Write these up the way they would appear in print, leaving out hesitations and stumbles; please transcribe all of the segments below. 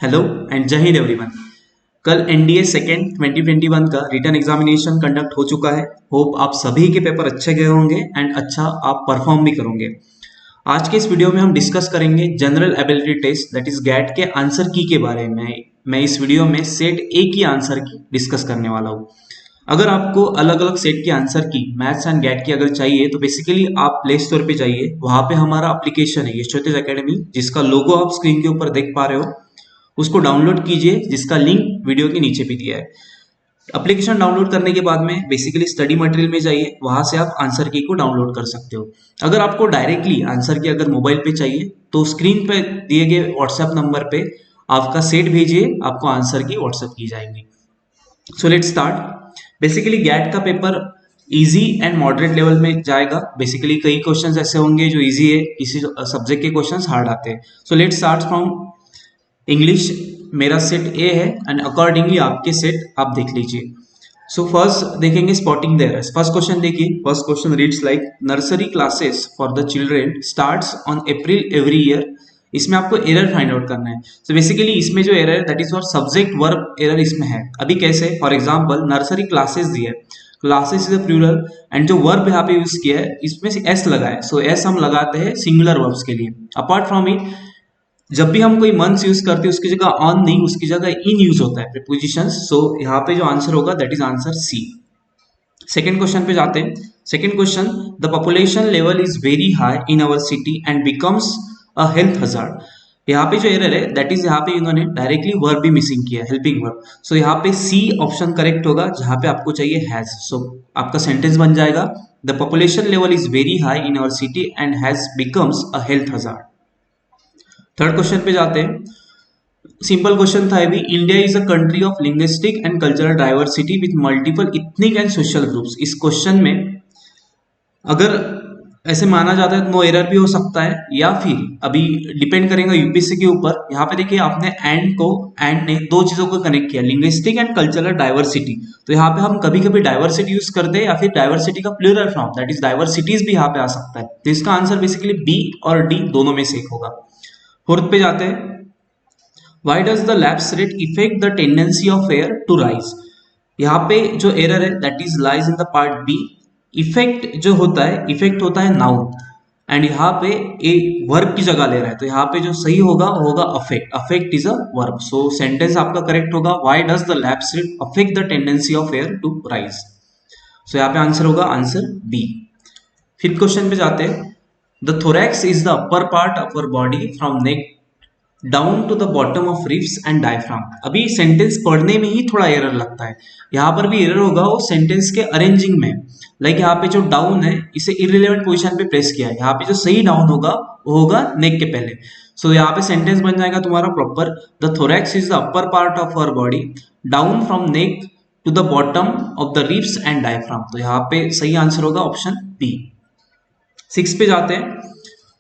Hello and जय Hind everyone. कल NDA second 2021 का रिटन एग्जामिनेशन कंडक्ट हो चुका है। होप आप सभी के पेपर अच्छे गए होंगे एंड अच्छा आप परफॉर्म भी करोगे। आज के इस वीडियो में हम डिस्कस करेंगे general ability test that is GAT के आंसर की के बारे में। मैं इस वीडियो में सेट ए की आंसर की डिस्कस करने वाला हूँ। अगर आपको अलग अलग सेट की आंसर की मैथ्स एंड गैट की अगर चाहिए तो बेसिकली आप प्ले स्टोर पे जाइए, वहां पे हमारा एप्लीकेशन है यशोतेज एकेडमी, जिसका लोगो आप स्क्रीन के ऊपर देख पा रहे हो। उसको डाउनलोड कीजिए, जिसका लिंक वीडियो के नीचे भी दिया है। एप्लीकेशन डाउनलोड करने के बाद में बेसिकली स्टडी मटेरियल में जाइए, वहां से आप आंसर की को डाउनलोड कर सकते हो। अगर आपको डायरेक्टली आंसर की अगर मोबाइल पे चाहिए तो स्क्रीन पे दिए गए व्हाट्सएप नंबर पे आपका सेट भेजिए, आपको आंसर की व्हाट्सएप की जाएंगी। So let's start. Basically GAT का paper easy and moderate level में जाएगा। बेसिकली कई क्वेश्चंस ऐसे होंगे जो इजी है, किसी सब्जेक्ट के क्वेश्चंस हार्ड आते हैं। So let's start from English. मेरा सेट ए है एंड अकॉर्डिंगली आपके सेट आप देख लीजिए। सो फर्स्ट देखेंगे spotting the errors. First question देखिए। First question reads like nursery classes for the children starts on April every year. इसमें आपको एरर फाइंड आउट करना है। सो बेसिकली इसमें जो एरर है that is for subject verb error इसमें है। अभी कैसे, फॉर एग्जांपल नर्सरी क्लासेस दी है, classes is a plural and जो वर्ब यहाँ पे यूज किया है इसमें से एस लगा है। सो एस हम लगाते हैं सिंगुलर वर्ब्स के लिए। अपार्ट फ्रॉम इट, जब भी हम कोई मंथ्स यूज करते हैं उसकी जगह ऑन नहीं, उसकी जगह इन यूज होता है प्रीपोजिशंस। सो यहाँ पे जो आंसर होगा that is answer C. Second question पे जाते हैं। Second question, the population level is very high in our city and becomes a health hazard. यहाँ पे जो एरर है दैट इज यहाँ पे इन्होंने डायरेक्टली वर्ब भी मिसिंग किया, हेल्पिंग वर्ब। सो यहाँ पे सी ऑप्शन करेक्ट होगा, जहां पे आपको चाहिए हैज। सो आपका सेंटेंस बन जाएगा the population level is very high in our city and has becomes a health hazard. Third question पे जाते हैं। सिंपल क्वेश्चन था अभी। India is a country of linguistic and cultural diversity with multiple ethnic and social groups. इस question में अगर ऐसे माना जाता है तो नो एरर भी हो सकता है, या फिर अभी डिपेंड करेगा यूपीएससी के ऊपर। यहाँ पे देखिए आपने एंड ने दो चीजों को कनेक्ट किया, लिंग्विस्टिक एंड कल्चरल डाइवर्सिटी। तो यहाँ पे हम कभी कभी डाइवर्सिटी यूज करते हैं या फिर डाइवर्सिटी का plural form that is diversities भी यहाँ पे आ सकता है। तो इसका आंसर बेसिकली बी और डी दोनों में से एक होगा। फोर्थ पे जाते हैं। Why does the lapse rate affect the tendency of air to rise? यहाँ पे जो एरर है that is lies in the part B. Effect जो होता है, इफेक्ट होता है नाउन एंड यहाँ पे एक वर्ब की जगह ले रहा है। तो यहाँ पे जो सही होगा वो होगा affect. Affect is a verb. So sentence आपका करेक्ट होगा, why does the lapse rate affect the tendency of air to rise. So यहाँ पे आंसर होगा आंसर बी। फिफ्थ क्वेश्चन पे जाते हैं। The thorax is the upper part of our body from neck down to the bottom of ribs and diaphragm. अभी sentence पढ़ने में ही थोड़ा एरर लगता है। यहाँ पर भी एरर होगा वो सेंटेंस के अरेंजिंग में। लाइक यहाँ पे जो डाउन है इसे इररिलेवेंट पोजीशन पे प्रेस किया है। यहाँ पे जो सही डाउन होगा वो होगा नेक के पहले। सो यहाँ पे सेंटेंस बन जाएगा तुम्हारा proper, the thorax is the upper part of our body down from neck to the bottom of the ribs and diaphragm. तो यहाँ पे सही आंसर होगा ऑप्शन बी। सिक्स पे जाते हैं।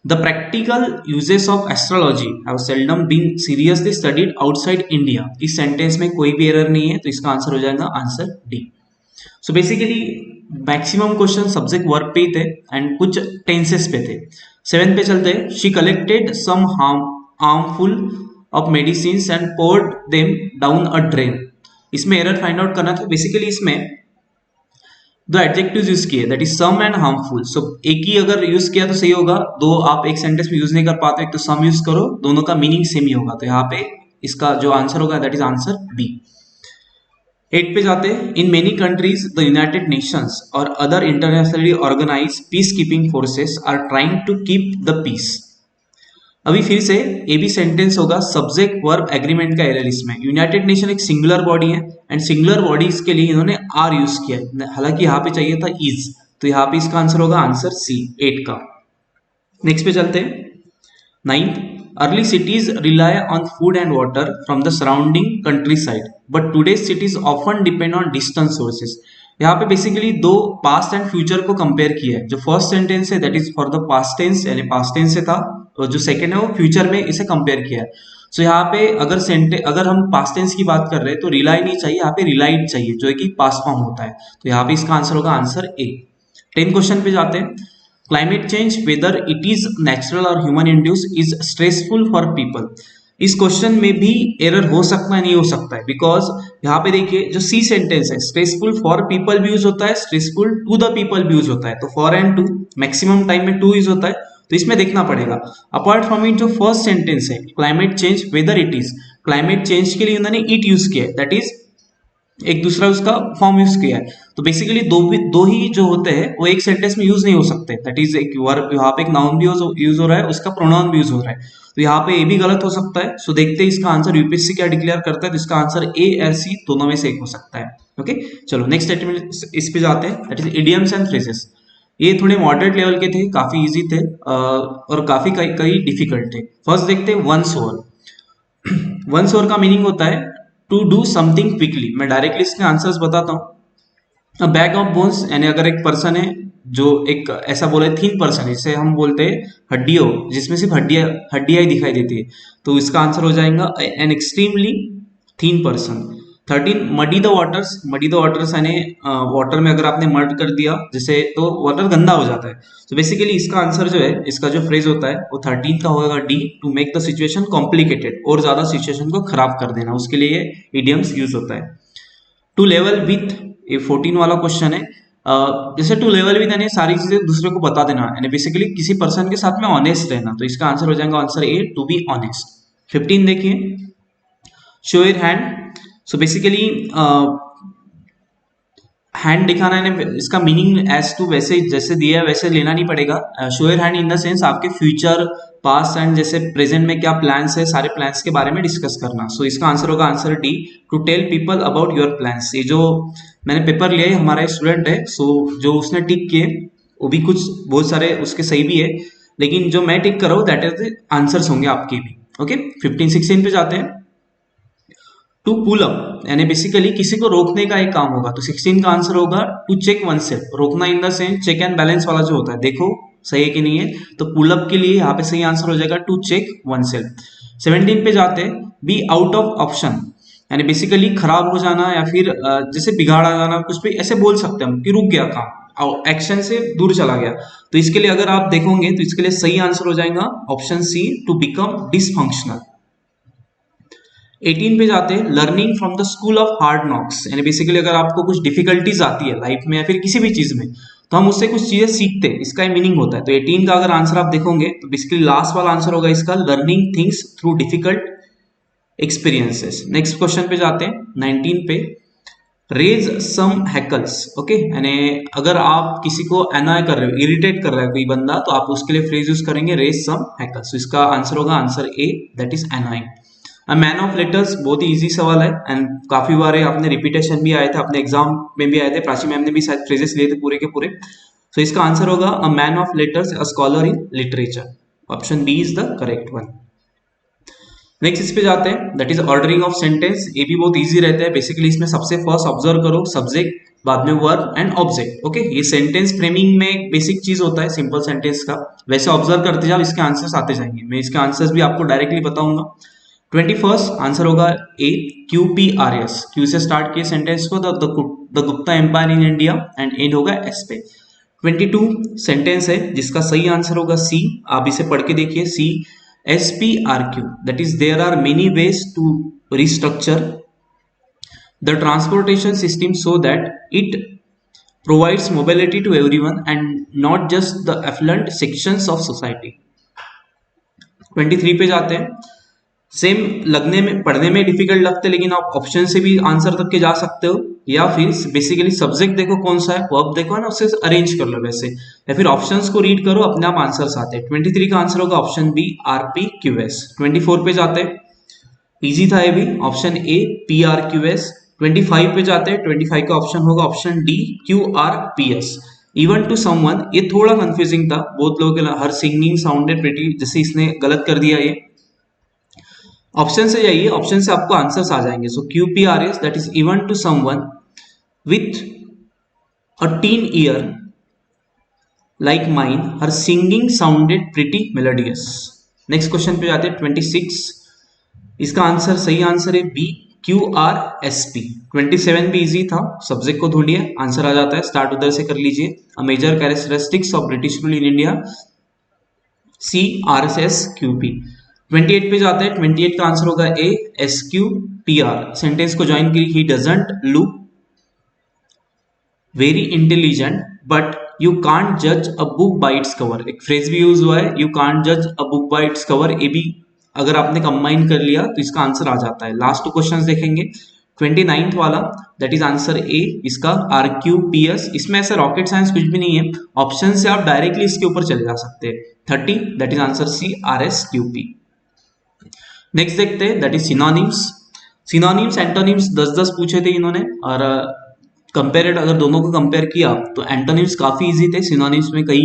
The practical uses of astrology have seldom been seriously studied outside India। इस sentence में कोई भी एरर नहीं है, तो इसका आंसर हो जाएगा answer D. So basically maximum question subject verb पे ही थे एंड कुछ टेंसेस पे थे। सेवेंथ पे चलते हैं। She collected some harmful of medicine and poured them down a drain। इसमें एरर फाइंड आउट करना था। बेसिकली इसमें दो एडजेक्टिव्स यूज किए that is some and harmful. So एक ही अगर यूज किया तो सही होगा, दो आप एक सेंटेंस में यूज नहीं कर पाते, एक तो सम यूज करो, दोनों का मीनिंग सेम ही होगा। तो यहाँ पे इसका जो आंसर होगा दैट इज आंसर बी। 8 पे जाते हैं। In many countries the United Nations और other internationally organize peace keeping forces are trying to keep the peace. अभी फिर से ये भी सेंटेंस होगा सब्जेक्ट वर्ब एग्रीमेंट का एरर। इसमें यूनाइटेड नेशन एक सिंगुलर बॉडी है एंड सिंगुलर बॉडीज के लिए इन्होंने आर यूज किया है, हालांकि यहाँ पे चाहिए था इज। तो यहाँ पे इसका आंसर होगा आंसर सी 8 का। नेक्स्ट पे चलते हैं। 9th, early cities rely on food and water from the surrounding country side but today's cities often depend on distance sources. यहाँ पे बेसिकली दो पास्ट एंड फ्यूचर को कंपेयर किया है। जो फर्स्ट सेंटेंस है that is for the past tense, यानी past tense से था, और जो सेकंड है वो फ्यूचर में इसे कंपेयर किया है। सो यहाँ पे अगर हम पास्ट टेंस की बात कर रहे हैं तो रिलाई नहीं चाहिए, यहाँ पे रिलाइड चाहिए जो है कि पास्ट फॉर्म होता है। तो यहाँ पे इसका आंसर होगा आंसर ए। 10 क्वेश्चन पे जाते हैं। Climate change whether it is natural और human induce is stressful for people. इस क्वेश्चन में भी एरर हो सकता है, नहीं हो सकता है, बिकॉज यहाँ पे देखिए जो सी सेंटेंस है, स्ट्रेसफुल फॉर पीपल भी यूज होता है, स्ट्रेसफुल टू द पीपल भी यूज होता है, तो for and to maximum time में टू यूज होता है, तो इसमें देखना पड़ेगा। अपार्ट फ्रॉम इट जो फर्स्ट सेंटेंस है, climate change whether it is, climate change के लिए उन्होंने इट यूज किया है, दैट इज एक दूसरा उसका फॉर्म यूज किया है, तो बेसिकली दो ही जो होते हैं वो एक सेंटेंस में यूज नहीं हो सकते, दैट इज एक वर्ब, यहाँ पे एक नाउन भी यूज हो रहा है, उसका प्रोनाउन भी यूज हो रहा है, तो यहाँ पे ये भी गलत हो सकता है। सो देखते हैं इसका आंसर यूपीएससी क्या डिक्लेयर करता है, तो इसका आंसर ए और सी दोनों में से एक हो सकता है। ओके, चलो नेक्स्ट स्टेटमेंट इस पे जाते हैं, that is idioms and phrases. ये थोड़े मॉडरेट लेवल के थे, काफी इजी थे और काफी कई डिफिकल्ट थे। फर्स्ट देखते हैं वंस ओवर। वंस ओवर का मीनिंग होता है टू डू समथिंग क्विकली। मैं डायरेक्टली इसके आंसर्स बताता हूँ। बैग ऑफ बोन्स, यानी अगर एक पर्सन है जो एक ऐसा बोले थिन पर्सन, जिसे हम बोलते हैं हड्डियों, जिसमें सिर्फ हड्डियां ही दिखाई देती है, तो इसका आंसर हो जाएगा an extremely thin person. 13 muddy the waters. Muddy the waters यानी वाटर में अगर आपने मर्ड कर दिया जैसे, तो वाटर गंदा हो जाता है। तो बेसिकली इसका आंसर जो है, इसका जो फ्रेज होता है वो 13 का होगा D, to make the situation complicated, और ज्यादा सिचुएशन को खराब कर देना, उसके लिए इडियम्स यूज होता है। टू लेवल विथ, ये 14 वाला क्वेश्चन है। जैसे टू लेवल विथ यानी सारी चीजें दूसरे को बता देना, यानी बेसिकली किसी पर्सन के साथ में ऑनेस्ट रहना, तो इसका आंसर हो जाएगा answer A, to be honest. 15 देखिए, show your hand. So basically hand दिखाना है, इसका मीनिंग एज टू वैसे जैसे दिया है वैसे लेना नहीं पड़ेगा। Show your hand in the sense आपके फ्यूचर, पास्ट एंड जैसे प्रेजेंट में क्या प्लान्स है, सारे प्लान्स के बारे में डिस्कस करना। सो इसका आंसर होगा answer D, to tell people about your plans. ये जो मैंने पेपर लिया है, हमारा स्टूडेंट है, सो जो उसने टिक किए वो भी कुछ बहुत सारे उसके सही भी है, लेकिन जो मैं टिक कर रहा हूँ दैट इज आंसर्स होंगे आपके भी। ओके, 15-16 पे जाते हैं। टू पुल अप यानी बेसिकली किसी को रोकने का एक काम होगा, तो 16 का आंसर होगा टू चेक वन सेल्फ। रोकना in the sense check and balance वाला जो होता है, देखो सही है कि नहीं है, तो पुल अप के लिए यहाँ पे सही आंसर हो जाएगा टू चेक वन सेल्फ। 17 पे जाते हैं, बी आउट ऑफ ऑप्शन यानी बेसिकली खराब हो जाना या फिर जैसे बिगाड़ आ जाना, कुछ भी ऐसे बोल सकते हैं हम कि रुक गया काम, एक्शन से दूर चला गया। तो इसके लिए अगर आप देखोगे तो इसके लिए सही आंसर हो जाएगा option C, to become dysfunctional. 18 पे जाते हैं, learning from the school of hard knocks यानी बेसिकली अगर आपको कुछ डिफिकल्टीज आती है लाइफ में या फिर किसी भी चीज में, तो हम उससे कुछ चीजें सीखते हैं, इसका मीनिंग होता है। तो 18 का अगर आंसर आप देखोगे तो बेसिकली लास्ट वाला आंसर होगा इसका, learning things through difficult experiences. Next question पे जाते हैं 19 पे, रेज सम हैकल्स। ओके, यानी अगर आप किसी को एनॉय कर रहे हो, इरिटेट कर रहा है कोई बंदा, तो आप उसके लिए फ्रेज यूज करेंगे रेज सम हैकल्स। तो इसका आंसर होगा answer A, that is annoying. Man of letters बहुत ही इजी सवाल है एंड काफी बार आपने रिपीटेशन भी आए थे, अपने एग्जाम में भी आए थे, प्राची मैम ने भी शायद फ्रेजेस लिए थे पूरे के पूरे। तो इसका आंसर होगा a man of letters, a scholar in literature. Option B is the correct one. Next इस पे जाते हैं, that is ordering of sentence. ये भी बहुत इजी रहता है, बेसिकली इसमें सबसे फर्स्ट ऑब्जर्व करो सब्जेक्ट, बाद में वर्ब एंड ऑब्जेक्ट। ओके, ये सेंटेंस फ्रेमिंग में एक बेसिक चीज होता है सिंपल सेंटेंस का, वैसे ऑब्जर्व करते जाओ, इसके आंसर्स आते जाएंगे। मैं इसके आंसर्स भी आपको डायरेक्टली बताऊंगा। 21 आंसर होगा A, Q P R S, Q से स्टार्ट किए सेंटेंस को, the Gupta empire in India, and end होगा एस पे। 22 सेंटेंस है जिसका सही आंसर होगा सी, आप इसे पढ़ के देखिए, C S P R Q, that is there are many ways to restructure the transportation system so that it provides mobility to everyone and not just the affluent sections of society। 23 पे जाते हैं, same लगने में पढ़ने में difficult लगते हैं, लेकिन आप ऑप्शन से भी आंसर तक के जा सकते हो, या फिर बेसिकली सब्जेक्ट देखो कौन सा है, वर्ब देखो ना, उससे अरेंज कर लो वैसे, या फिर ऑप्शंस को रीड करो, अपने आप आंसर्स आते हैं। 23 का आंसर होगा option B, R P Q S. 24 पे जाते हैं, इजी था ये भी, option A P R Q S. 25 पे जाते हैं, 25 का ऑप्शन होगा option D, Q R P S. Even to someone, ये थोड़ा कंफ्यूजिंग था बहुत लोगों के लिए, हर सिंगिंग साउंडेड प्रिटी, जैसे इसने गलत कर दिया ये। ऑप्शन से जाइए, ऑप्शन से आपको आंसर्स आ जाएंगे। So Q P R S, that is even to someone with a teen year like mine, her singing sounded pretty melodious. Next question पे जाते हैं 26, इसका आंसर सही आंसर है B, Q R S P. 27 भी easy था, subject को ढूंढिए, आंसर आ जाता है, स्टार्ट उधर से कर लीजिए। A major characteristics of British rule in India, C R S S Q P. 28 पे जाते हैं, 28 का आंसर होगा ए, SQTR। सेंटेंस को ज्वाइन करिए, he doesn't look very intelligent but you can't जज a book by its cover. एक phrase भी यूज हुआ है, यू कांट जज a book by its cover. ये भी अगर आपने कंबाइन कर लिया तो इसका आंसर आ जाता है। लास्ट 2 क्वेश्चंस देखेंगे। 29th वाला, दैट इज आंसर ए, इसका RQPS। इसमें ऐसा रॉकेट साइंस कुछ भी नहीं है, ऑप्शन से आप डायरेक्टली इसके ऊपर चले जा सकते हैं। 30, that is answer C, RSQP। Next देखते हैं, that is synonyms. Synonyms antonyms 10-10 पूछे थे इन्होंने, और कंपेयर्ड अगर दोनों को कंपेयर किया तो एंटोनिम्स काफी इजी थे, सिनोनिम्स में कई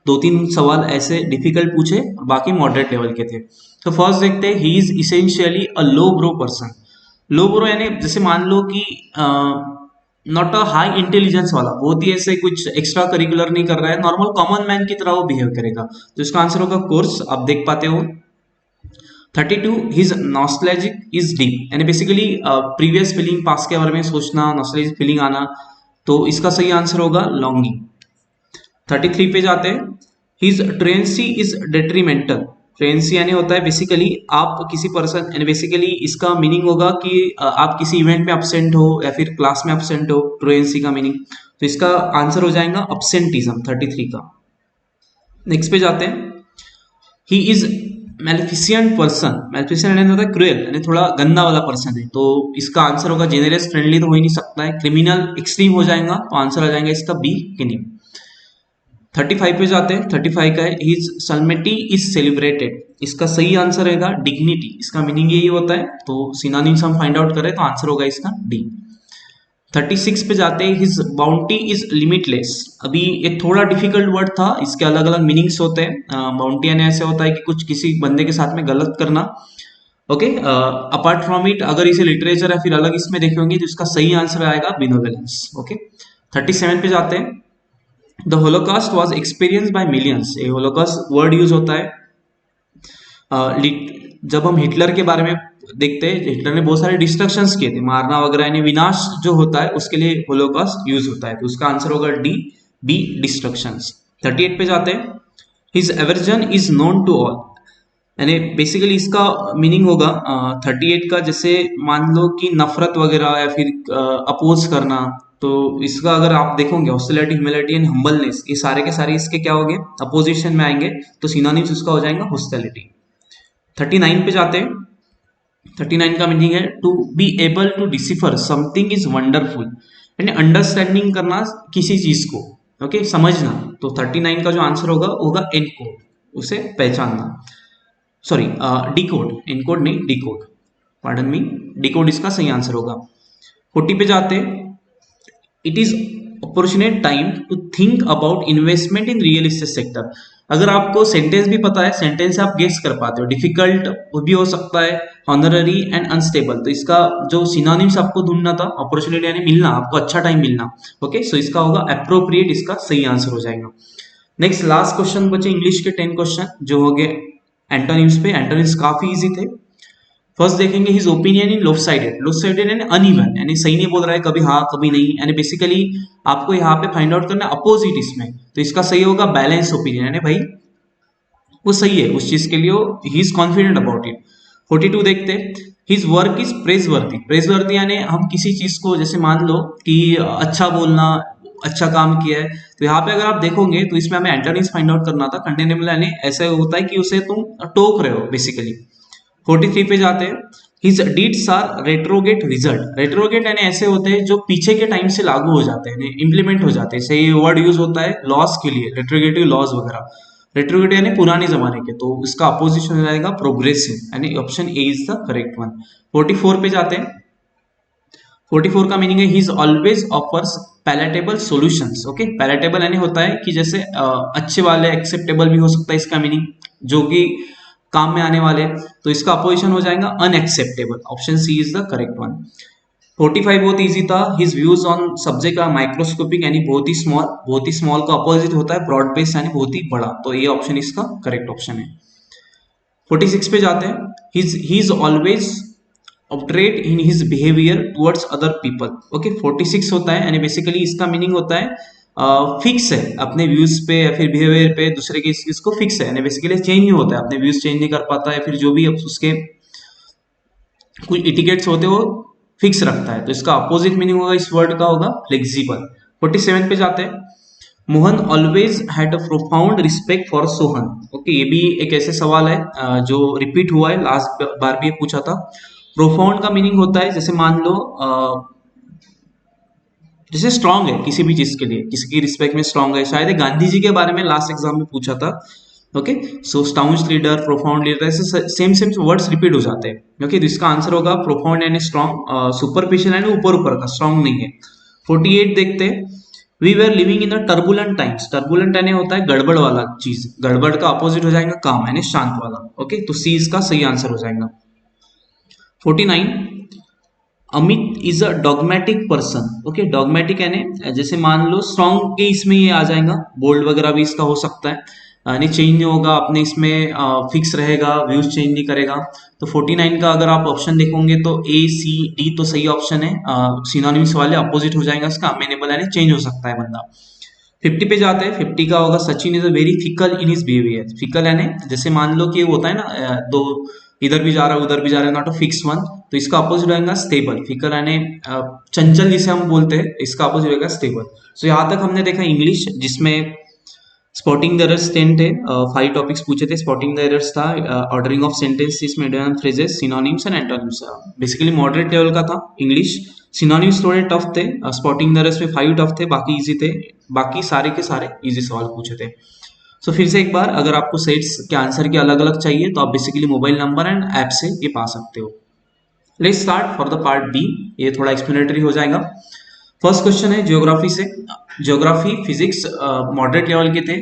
2-3 सवाल ऐसे डिफिकल्ट पूछे, बाकी मॉडरेट लेवल के थे। तो फर्स्ट देखते हैं, he is essentially a low bro person. Low bro यानी जैसे मान लो कि नॉट अ हाई इंटेलिजेंस वाला, बहुत ही ऐसे कुछ एक्स्ट्रा करिकुलर नहीं कर रहा है, नॉर्मल कॉमन मैन की तरह वो बिहेव करेगा। तो इसका आंसर होगा कोर्स, आप देख पाते हो। 32, हिज नॉस्टैल्जिक इज डीप, यानी बेसिकली प्रीवियस फीलिंग, पास्ट के बारे में सोचना, नॉस्टैल्जिक फीलिंग आना, तो इसका सही आंसर होगा लॉन्गिंग। 33 पे जाते हैं, हिज ट्रेंसी इज डेट्रीमेंटल। ट्रेंसी यानी होता है बेसिकली आप किसी पर्सन, यानी बेसिकली इसका मीनिंग होगा कि आप किसी इवेंट में अब्सेंट हो या फिर क्लास में अब्सेंट हो, ट्रेंसी का मीनिंग। तो इसका आंसर हो जाएगा अब्सेंटिज्म, 33 का। नेक्स्ट पे जाते हैं, ही इज मेलिफिशियंट पर्सन। मेलिफिशियंट यानी होता है क्रूएल, यानी थोड़ा गंदा वाला पर्सन है, तो इसका आंसर होगा जेनरस, फ्रेंडली तो हो ही नहीं सकता है, क्रिमिनल एक्सट्रीम हो जाएगा, तो आंसर आ जाएगा इसका बी, किनिंग। 35 पे जाते हैं, 35 का है, हिज सलमेटी इज सेलिब्रेटेड। इसका सही आंसर रहेगा डिग्निटी, इसका मीनिंग यही होता है, तो सिनोनिम्स हम फाइंड आउट करें तो आंसर होगा इसका डी। 36 पे जाते हैं, हिज बाउंटी इज लिमिटलेस। अभी एक थोड़ा डिफिकल्ट वर्ड था, इसके अलग अलग मीनिंग्स होते हैं। बाउंटी यानी ऐसे होता है कि कुछ किसी बंदे के साथ में गलत करना। ओके, अपार्ट फ्रॉम इट, अगर इसे लिटरेचर या फिर अलग इसमें देखे होंगे तो इसका सही आंसर आएगा बिनोवेलेंस। ओके, 37 पे जाते हैं, the Holocaust was experience by millions. ये होलोकॉस्ट वर्ड यूज होता है जब हम हिटलर के बारे में देखते हैं, हिटलर ने बहुत सारे डिस्ट्रक्शंस किए थे, मारना वगैरह, यानी विनाश जो होता है उसके लिए होलोकॉस्ट यूज होता है, तो उसका आंसर होगा डी, बी, डिस्ट्रक्शंस। 38 पे जाते हैं, his aversion is known to all, यानी बेसिकली इसका मीनिंग होगा 38 का, जैसे मान लो कि नफरत वगैरह या फिर अपोज करना, तो इसका अगर आप देखोगे हॉस्टिलिटी, ह्यूमिलिटी एंड हम्बलनेस, ये सारे के सारे इसके क्या होंगे, अपोजिशन में आएंगे, तो सिनोनिम्स उसका हो जाएगा हॉस्टिलिटी। 39 पे जाते हैं, 39 का मीनिंग है to be able to decipher something is wonderful, यानी अंडरस्टैंडिंग करना किसी चीज को, ओके, समझना। तो 39 का जो आंसर होगा एनकोड, उसे पहचानना, सॉरी डिकोड, एनकोड नहीं डिकोड, पार्डन मी, डिकोड इसका सही आंसर होगा। 40 पे जाते हैं, it is opportunate time to think about investment in real estate sector. अगर आपको सेंटेंस भी पता है, सेंटेंस से आप गेस कर पाते हो, डिफिकल्ट वो भी हो सकता है, ऑनररी एंड अनस्टेबल, तो इसका जो सिनोनिम्स आपको ढूंढना था, अपॉर्चुनिटी यानी मिलना, आपको अच्छा टाइम मिलना, ओके, सो इसका होगा अप्रोप्रिएट, इसका सही आंसर हो जाएगा। नेक्स्ट लास्ट क्वेश्चन बचे इंग्लिश के 10 क्वेश्चन जो हो गए एंटोनिम्स पे। एंटोनिम्स काफी इजी थे। फर्स्ट देखेंगे, his opinion in loaf sided. Loaf sided यानी अनइवन, यानी सही नहीं बोल रहा है, कभी हाँ कभी नहीं, यानी बेसिकली आपको यहाँ पे फाइंड आउट करना है अपोजिट इसमें, तो इसका सही होगा बैलेंस ओपिनियन, यानी भाई वो सही है उस चीज के लिए, he is confident about it. 42 देखते हैं, हिज वर्क इज प्रेजवर्दी। प्रेजवर्दी यानी हम किसी चीज को, जैसे मान लो कि अच्छा बोलना, अच्छा काम किया है, तो यहाँ पे अगर आप देखोगे तो इसमें हमें एंटोनिम्स फाइंड आउट करना था। कंडेनेबल यानी ऐसा होता है कि उसे तुम टोक रहे हो बेसिकली। 43 पे जाते हैं, his deeds are retrograde result. Retrograde यानी ऐसे होते हैं जो पीछे के टाइम से लागू हो जाते हैं, इंप्लीमेंट हो जाते हैं, सही वर्ड यूज होता है लॉस के लिए, रेट्रोगेटिव लॉज वगैरह। रेट्रोगेट यानी पुराने जमाने के, तो इसका अपोजिशन हो जाएगा प्रोग्रेसिव, यानी option A is the correct one. 44 पे जाते हैं, 44 का मीनिंग है ही is always offers palatable solutions. Okay, palatable यानी होता है कि जैसे अच्छे वाले, एक्सेप्टेबल भी हो सकता है इसका मीनिंग, जो कि काम में आने वाले, तो इसका अपोजिशन हो जाएगा unacceptable, option C is the correct one. 45 बहुत इजी था, हिज व्यूज ऑन सब्जेक्ट का माइक्रोस्कोपिक यानी बहुत ही स्मॉल, बहुत ही स्मॉल का अपोजिट होता है ब्रॉड बेस यानी बहुत ही बड़ा, तो ये ऑप्शन इसका करेक्ट ऑप्शन है। 46 पे जाते हैं, he is always obdurate in his behaviour towards other people. Okay, 46 होता है, यानी बेसिकली इसका मीनिंग होता है फिक्स है अपने व्यूज पे या फिर बिहेवियर पे, दूसरे के इसको फिक्स है, यानी बेसिकली चेंज नहीं होता है, अपने व्यूज चेंज नहीं कर पाता है, फिर जो भी उसके कुछ इटिकेट्स होते हैं वो फिक्स रखता है। तो इसका अपोजिट मीनिंग होगा इस वर्ड का होगा फ्लेक्सिबल। 47 पे जाते हैं। Mohan always had a profound respect for Sohan. Okay, ये भी एक ऐसे सवाल है जो रिपीट हुआ है, लास्ट बार भी पूछा था। प्रोफाउंड का मीनिंग होता है जैसे मान लो जैसे स्ट्रांग है किसी भी चीज के लिए, किसी की रिस्पेक्ट में स्ट्रांग है। शायद गांधी जी के बारे में लास्ट एग्जाम में पूछा था। ओके, सो स्टाउंच लीडर, प्रोफाउंड लीडर, ऐसे सेम सेम वर्ड्स रिपीट हो जाते हैं। ओके, तो इसका आंसर होगा प्रोफाउंड यानी स्ट्रांग, सुपरफिशियल यानी ऊपर ऊपर का, स्ट्रांग नहीं है। 48 देखते हैं। We were living in the turbulent times. Turbulent यानी होता है गड़बड़ वाला चीज, गड़बड़ का अपोजिट हो जाएगा काम यानी शांत वाला। ओके, तो सी इसका सही आंसर हो जाएगा। 49, Amit is a dogmatic person. Okay, dogmatic यानी जैसे मान लो स्ट्रॉन्ग के इसमें ये आ जाएगा, बोल्ड वगैरह भी इसका हो सकता है, यानी चेंज नहीं होगा अपने इसमें, फिक्स रहेगा, व्यूज चेंज नहीं करेगा। तो 49 का अगर आप ऑप्शन देखोगे तो ए सी डी तो सही ऑप्शन है, सिनोनिम्स वाले अपोजिट हो जाएगा इसका, अमेनेबल यानी चेंज हो सकता है बंदा। 50 पे जाते हैं। 50 का होगा Sachin is a very fickle in his behaviour. Fickle यानी जैसे मान लो कि होता है ना, दो इधर भी जा रहा है उधर भी जा रहा है, नॉट अ फिक्स वन, तो इसका अपोजिट होगा स्टेबल। फिकल यानी चंचल जिसे हम बोलते हैं, इसका अपोजिट होगा स्टेबल। सो यहाँ तक हमने देखा इंग्लिश, जिसमें स्पॉटिंग द एरर्स 10 थे, 5 टॉपिक्स पूछे थे। स्पॉटिंग द एरर्स था, ordering of sentences, medium phrases, synonyms and antonyms, basically moderate level का था इंग्लिश। सिनोनिम्स थोड़े टफ थे, स्पॉटिंग द एरर्स में 5 टफ थे, बाकी इजी थे, बाकी सारे के सारे इजी सवाल पूछे थे। सो फिर से एक बार, अगर आपको सेट्स के आंसर के अलग अलग चाहिए तो आप basically mobile number and app से ये पा सकते हो। Let's start for the part B, ये थोड़ा एक्सप्लेनेटरी हो जाएगा। फर्स्ट क्वेश्चन है ज्योग्राफी से। ज्योग्राफी फिजिक्स मॉडरेट लेवल के थे,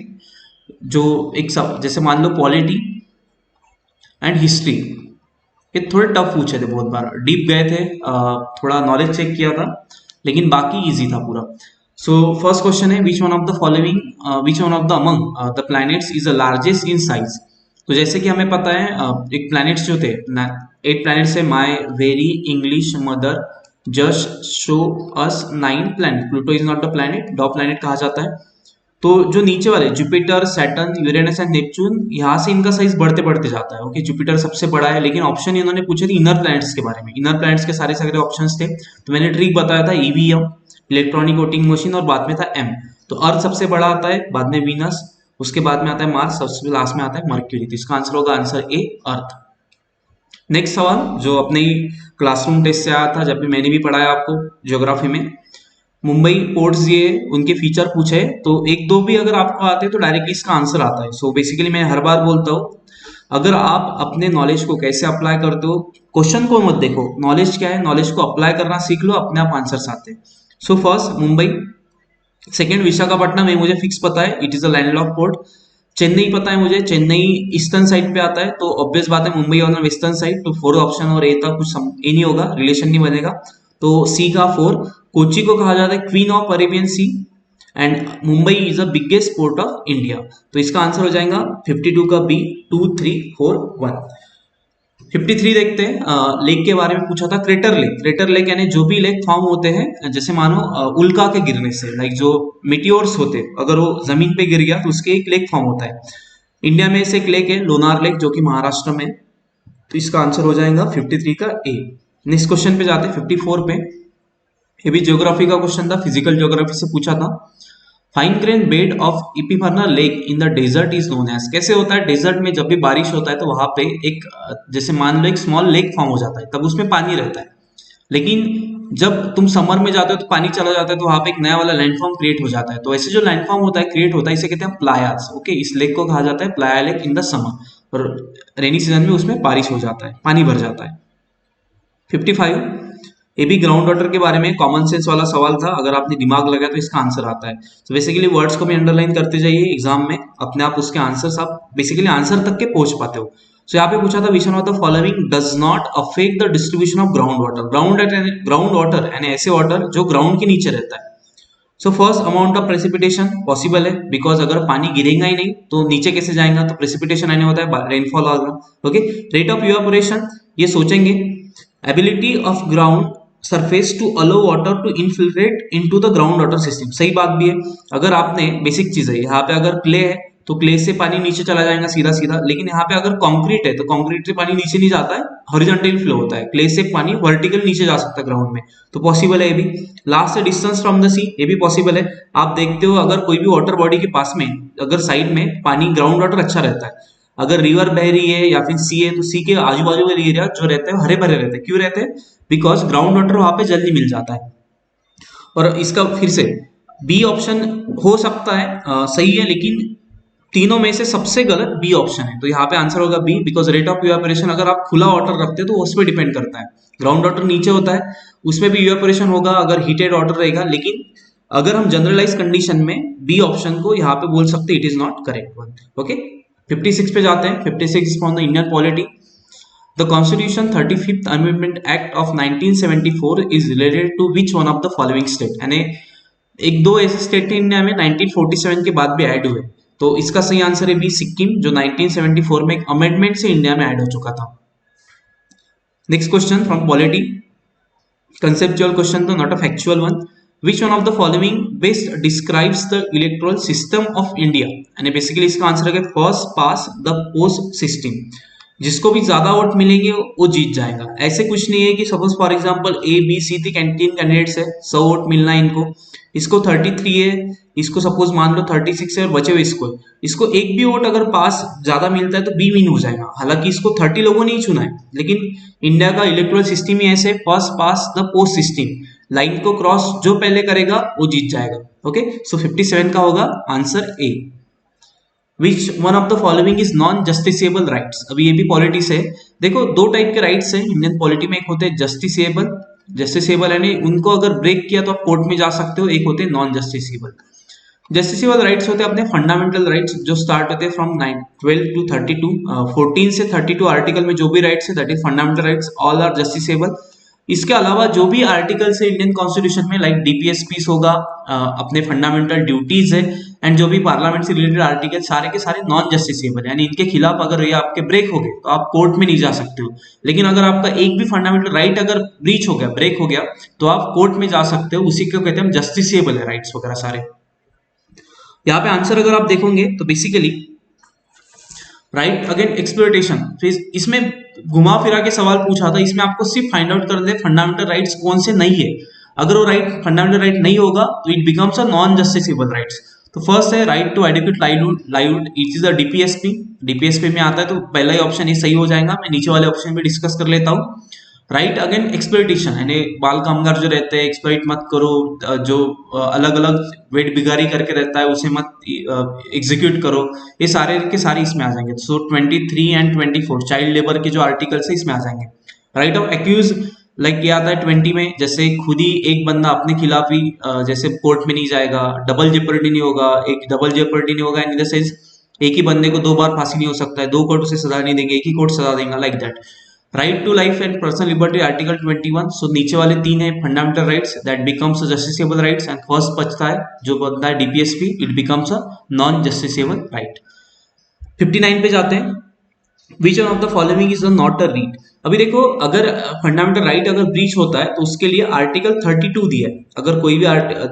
जो एक सब जैसे मान लो पॉलिटी एंड हिस्ट्री, ये थोड़े टफ पूछे थे, बहुत बार डीप गए थे, थोड़ा नॉलेज चेक किया था, लेकिन बाकी इजी था पूरा। सो फर्स्ट क्वेश्चन है, विच one of the following, which one of the among the planets is the largest in size. तो जैसे कि हमें पता है एक प्लैनेट्स जो थे, 8 प्लैनेट्स है, my very English mother just show us 9 planet. Pluto is not the planet, डॉ प्लैनेट कहा जाता है। तो जो नीचे वाले Jupiter, Saturn, Uranus and Neptune, यहाँ से इनका साइज बढ़ते बढ़ते जाता है। ओके, जुपिटर सबसे बड़ा है, लेकिन ऑप्शन इन्होंने पूछे थे इनर प्लैनेट्स के बारे में। इनर प्लैनेट्स के सारे सारे ऑप्शंस थे, तो मैंने ट्रिक बताया था, ईवीएम, इलेक्ट्रॉनिक वोटिंग मशीन, और बाद में था एम। तो अर्थ सबसे बड़ा आता है, बाद में वीनस, उसके बाद में आता है मार्स, सबसे लास्ट में आता है मर्क्यूरी। तो इसका आंसर होगा आंसर ए, अर्थ। नेक्स्ट सवाल जो अपने क्लासरूम टेस्ट से आया था, जब भी मैंने भी पढ़ाया आपको ज्योग्राफी में, मुंबई पोर्ट्स ये उनके फीचर पूछे, तो एक दो भी अगर आपको आते हैं तो डायरेक्टली इसका आंसर आता है। सो बेसिकली मैं हर बार बोलता हूँ, अगर आप अपने नॉलेज को कैसे अप्लाई करते हो, क्वेश्चन को मत देखो, नॉलेज क्या है, नॉलेज को अप्लाई करना सीख लो, अपने आप आंसर आते हैं। So first Mumbai, second Visakhapatnam है, मुझे फिक्स पता है, it is a landlock port. Chennai पता है मुझे, चेन्नई ईस्टर्न साइड पे आता है, तो ऑब्वियस बात है मुंबई और वेस्टर्न साइड, तो फोर्थ ऑप्शन और ए था, कुछ ए नहीं होगा, रिलेशन नहीं बनेगा, तो सी का 4। कोची को कहा जाता है queen of Arabian sea, and Mumbai is the biggest port of India. तो इसका आंसर हो जाएगा 52 का बी, 2 3 4 1। 53 देखते हैं, लेक के बारे में पूछा था, क्रेटर लेक। क्रेटर लेक यानी जो भी लेक फॉर्म होते हैं, जैसे मानो उल्का के गिरने से, लाइक जो मिटियोर्स होते, अगर वो जमीन पे गिर गया तो उसके एक लेक फॉर्म होता है। इंडिया में से एक लेक है लोनार लेक, जो कि महाराष्ट्र में, तो इसका आंसर हो जाएगा 53 का ए। नेक्स्ट क्वेश्चन पे जाते हैं 54 पे, ये भी ज्योग्राफी का क्वेश्चन था, फिजिकल ज्योग्राफी से पूछा था। फाइन ग्रेन बेड ऑफ इपिफाना lake in the desert is known as. कैसे होता है, डेजर्ट में जब भी बारिश होता है तो वहां पे एक जैसे मान लो एक स्मॉल लेक फॉर्म हो जाता है, तब उसमें पानी रहता है, लेकिन जब तुम समर में जाते हो तो पानी चला जाता है, तो वहां पे एक नया वाला लैंडफॉर्म क्रिएट हो जाता है। तो ऐसे जो लैंडफॉर्म होता है, क्रिएट होता है, इसे कहते हैं प्लायास। ओके, इस लेक को कहा जाता है Playa lake in the summer, और रेनी सीजन में उसमें बारिश हो जाता है, पानी भर जाता है। 55, ये भी ग्राउंड वाटर के बारे में कॉमन सेंस वाला सवाल था, अगर आपने दिमाग लगाया तो इसका आंसर आता है। तो बेसिकली वर्ड्स को भी अंडरलाइन करते जाइए एग्जाम में, अपने आप उसके आंसर आप बेसिकली आंसर तक के पहुंच पाते हो। सो यहाँ पे पूछा था, which one of the following does not affect the distribution of ground water. Ground water यानी ऐसे वाटर जो ग्राउंड के नीचे रहता है। So first, amount of precipitation possible है, बिकॉज अगर पानी गिरेगा ही नहीं तो नीचे कैसे जाएगा, तो प्रेसिपिटेशन आने होता है, रेनफॉल होगा। ओके, रेट ऑफ इवेपोरेशन, ये सोचेंगे। Ability of ground surface to allow water to infiltrate into the ground water system. सही बात भी है। अगर आपने बेसिक चीज है, यहाँ पे अगर क्ले है तो क्ले से पानी नीचे चला जाएगा सीधा सीधा, लेकिन यहाँ पे अगर कंक्रीट है तो कंक्रीट से पानी नीचे नहीं जाता है, हॉरिजॉन्टल फ्लो होता है। क्ले से पानी वर्टिकल नीचे जा सकता है ग्राउंड में, तो पॉसिबल है ये भी। लास्ट डिस्टेंस फ्रॉम द सी, ये भी पॉसिबल है। आप देखते हो अगर कोई भी वाटर बॉडी के पास में अगर साइड में पानी ग्राउंड वाटर अच्छा रहता है, अगर रिवर बह रही है या फिर सी है तो सी के आजू बाजू वाले एरिया जो रहते हैं हरे भरे रहते हैं। क्यों रहते हैं? बिकॉज ग्राउंड वाटर वहां पे जल्दी मिल जाता है। और इसका फिर से बी ऑप्शन हो सकता है सही है, लेकिन तीनों में से सबसे गलत बी ऑप्शन है। तो यहाँ पे आंसर होगा B, because rate of evaporation अगर आप खुला वाटर रखते हो तो उस पर डिपेंड करता है। ग्राउंड वाटर नीचे होता है, उसमें भी इवेपोरेशन होगा अगर हीटेड वाटर रहेगा, लेकिन अगर हम जनरलाइज कंडीशन में बी ऑप्शन को यहाँ पे बोल सकते it is not correct one. Okay, 56 पे जाते हैं। 56 from the Indian polity. The Constitution 35th Amendment Act of 1974 is related to which one of the following state? यानी एक दो ऐसे स्टेट थे इंडिया में 1947 के बाद भी ऐड हुए, तो इसका सही आंसर है बी, सिक्किम, जो 1974 में एक अमेंडमेंट से इंडिया में ऐड हो चुका था। Next question from polity, conceptual question था, not a factual one. Which one of the following best describes the electoral system of India? यानी बेसिकली इसका आंसर है first pass the post system. जिसको भी ज्यादा वोट मिलेंगे वो जीत जाएगा। ऐसे कुछ नहीं है कि suppose for example A B C थी कैंटीन कैंडिडेट्स है, 100 वोट मिलना है इनको, इसको 33 है, इसको सपोज मान लो 36 है और बचे हुए इसको एक भी वोट अगर पास ज्यादा मिलता है तो बी विन हो जाएगा। हालांकि इसको 30 लोगों ने ही चुना है, लेकिन इंडिया का इलेक्टोरल सिस्टम ही ऐसे first pass the post system, line को क्रॉस जो पहले करेगा वो जीत जाएगा। ओके, सो 57 का होगा answer A. Which one of the following is non-justiciable rights? अभी ये भी पॉलिटी से देखो, दो टाइप के राइट्स हैं इंडियन पॉलिटी में। एक होते हैं जस्टिसेबल यानी उनको अगर ब्रेक किया तो आप कोर्ट में जा सकते हो। एक होते हैं नॉन जस्टिसेबल। जस्टिसेबल राइट्स होते हैं अपने फंडामेंटल राइट्स, जो स्टार्ट होते हैं फ्रॉम 12 टू 32, 14 से 32 आर्टिकल में जो भी राइट्स है that is fundamental rights, all are justiciable. इसके अलावा जो भी आर्टिकल है इंडियन कॉन्स्टिट्यूशन में, लाइक डीपीएसपीस होगा, अपने फंडामेंटल ड्यूटीज है, एंड जो भी पार्लियामेंट से रिलेटेड आर्टिकल सारे के सारे नॉन जस्टिसेबल, यानी इनके खिलाफ अगर ये आपके ब्रेक हो गए तो आप कोर्ट में नहीं जा सकते हो। लेकिन अगर आपका एक भी फंडामेंटल राइट अगर ब्रीच हो गया, ब्रेक हो गया, तो आप कोर्ट में जा सकते हो। उसी को कहते हैं हम जस्टिसेबल है राइट्स वगैरह सारे। यहाँ पे आंसर अगर आप देखोगे तो बेसिकली राइट अगेन एक्सप्लॉयटेशन, इसमें घुमा फिरा के सवाल पूछा था, इसमें आपको सिर्फ फाइंड आउट कर दे फंडामेंटल राइट्स कौन से नहीं है। अगर वो राइट फंडामेंटल राइट नहीं होगा तो it becomes a non justiciable rights. तो फर्स्ट है right to adequate livelihood, it is a DPSP में आता है, तो पहला ही ऑप्शन ये सही हो जाएगा। मैं नीचे वाले ऑप्शन भी डिस्कस कर लेता हूँ। राइट अगेन एक्सप्लॉयटेशन, यानी बाल कामगार जो रहते हैं, एक्सप्लॉइट मत करो, जो अलग अलग वेट बिगारी करके रहता है उसे मत एग्जीक्यूट करो, ये सारे के सारे इसमें आ जाएंगे। सो 23 एंड 24 चाइल्ड लेबर के जो आर्टिकल्स है इसमें आ जाएंगे। राइट ऑफ एक्यूज, लाइक ये आता है 20 में, जैसे खुद ही एक बंदा अपने खिलाफ ही जैसे कोर्ट में नहीं जाएगा, डबल जेपर्डी नहीं होगा, एक डबल जेपर्डी नहीं होगा इन द सेंस एक ही बंदे को 2 बार फांसी नहीं हो सकता है, 2 कोर्ट उसे सजा नहीं देंगे, एक ही कोर्ट सजा देगा, like that. Right to life and personal liberty article 21, so नीचे वाले 3 है fundamental rights that becomes a justiciable rights, and first बचता है जो बनता है DPSP, it becomes a non justiciable right. 59 पे जाते हैं। Which one of the following is not a read? अभी देखो, अगर फंडामेंटल राइट अगर ब्रीच होता है तो उसके लिए आर्टिकल 32 दिया है। अगर कोई भी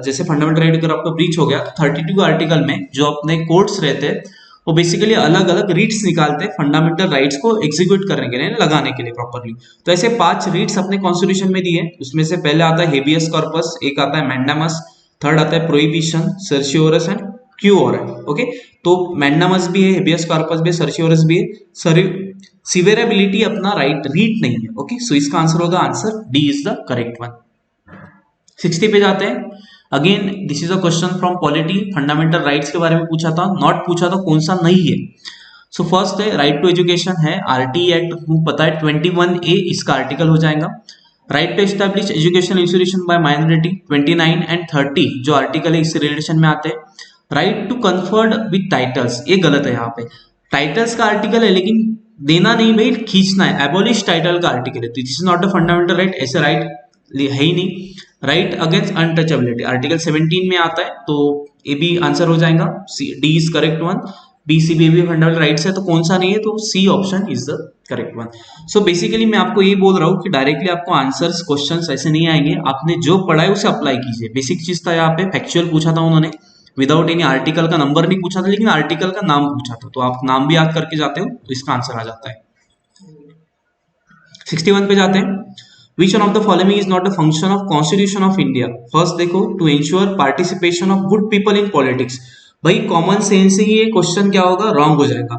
जैसे फंडामेंटल राइट अगर आपका ब्रीच हो गया तो 32 आर्टिकल में जो अपने कोर्ट्स रहते हैं वो बेसिकली अलग अलग रीट्स निकालते हैं फंडामेंटल राइट्स को एग्जीक्यूट करने के लिए, लगाने के लिए प्रॉपरली। तो ऐसे 5 रीट्स अपने कॉन्स्टिट्यूशन में दिए। उसमें से पहले आता है हेबियस कॉर्पस, एक आता है मैंडामस, थर्ड आता है प्रोहिबिशन, सर्शियोरस एंड क्यूओर है। ओके, तो मैंडामस भी है, हेबियस कॉर्पस भी है, सर्शियोरस भी है, सिवेरेबिलिटी अपना राइट रीट नहीं है। ओके, सो इसका आंसर होगा answer D is the correct one. 60 पे जाते हैं। Again this is a question from polity, fundamental rights के बारे में पूछा था, नॉट पूछा था कौन सा नहीं है। सो फर्स्ट है राइट टू एजुकेशन है, आरटी एक्ट पता है 21A इसका आर्टिकल हो जाएगा। Right to establish educational institution by minority 29 and 30 जो आर्टिकल है इस रिलेशन में आते हैं। Right to conferred with titles, ये गलत है, यहाँ पे टाइटल्स का आर्टिकल है लेकिन देना नहीं भाई, खींचना है, एबॉलिश टाइटल का आर्टिकल है, तो this is not a fundamental right, ऐसे राइट है ही नहीं। राइट अगेंस्ट अनटचेबिलिटी आर्टिकल 17 में आता है, तो ये भी आंसर हो जाएगा, D is correct one. B C B भी फंडामेंटल राइट्स है, तो कौन सा नहीं है, तो C option is the correct one. So basically मैं आपको ये बोल रहा हूँ कि डायरेक्टली आपको आंसर्स क्वेश्चंस ऐसे नहीं आएंगे, आपने जो पढ़ा है उसे अप्लाई कीजिए। बेसिक चीज था यहाँ पे, फैक्चुअल पूछा था उन्होंने, विदाउट एनी आर्टिकल का नंबर नहीं पूछा था, लेकिन आर्टिकल का नाम पूछा था, तो आप नाम भी याद करके जाते हो तो इसका आंसर आ जाता है। 61 पे जाते हैं। Which one of the following is not a function of constitution of India? First देखो, to ensure participation of good people in politics. भाई कॉमन सेंस से ही ये क्वेश्चन क्या होगा, रॉन्ग हो जाएगा।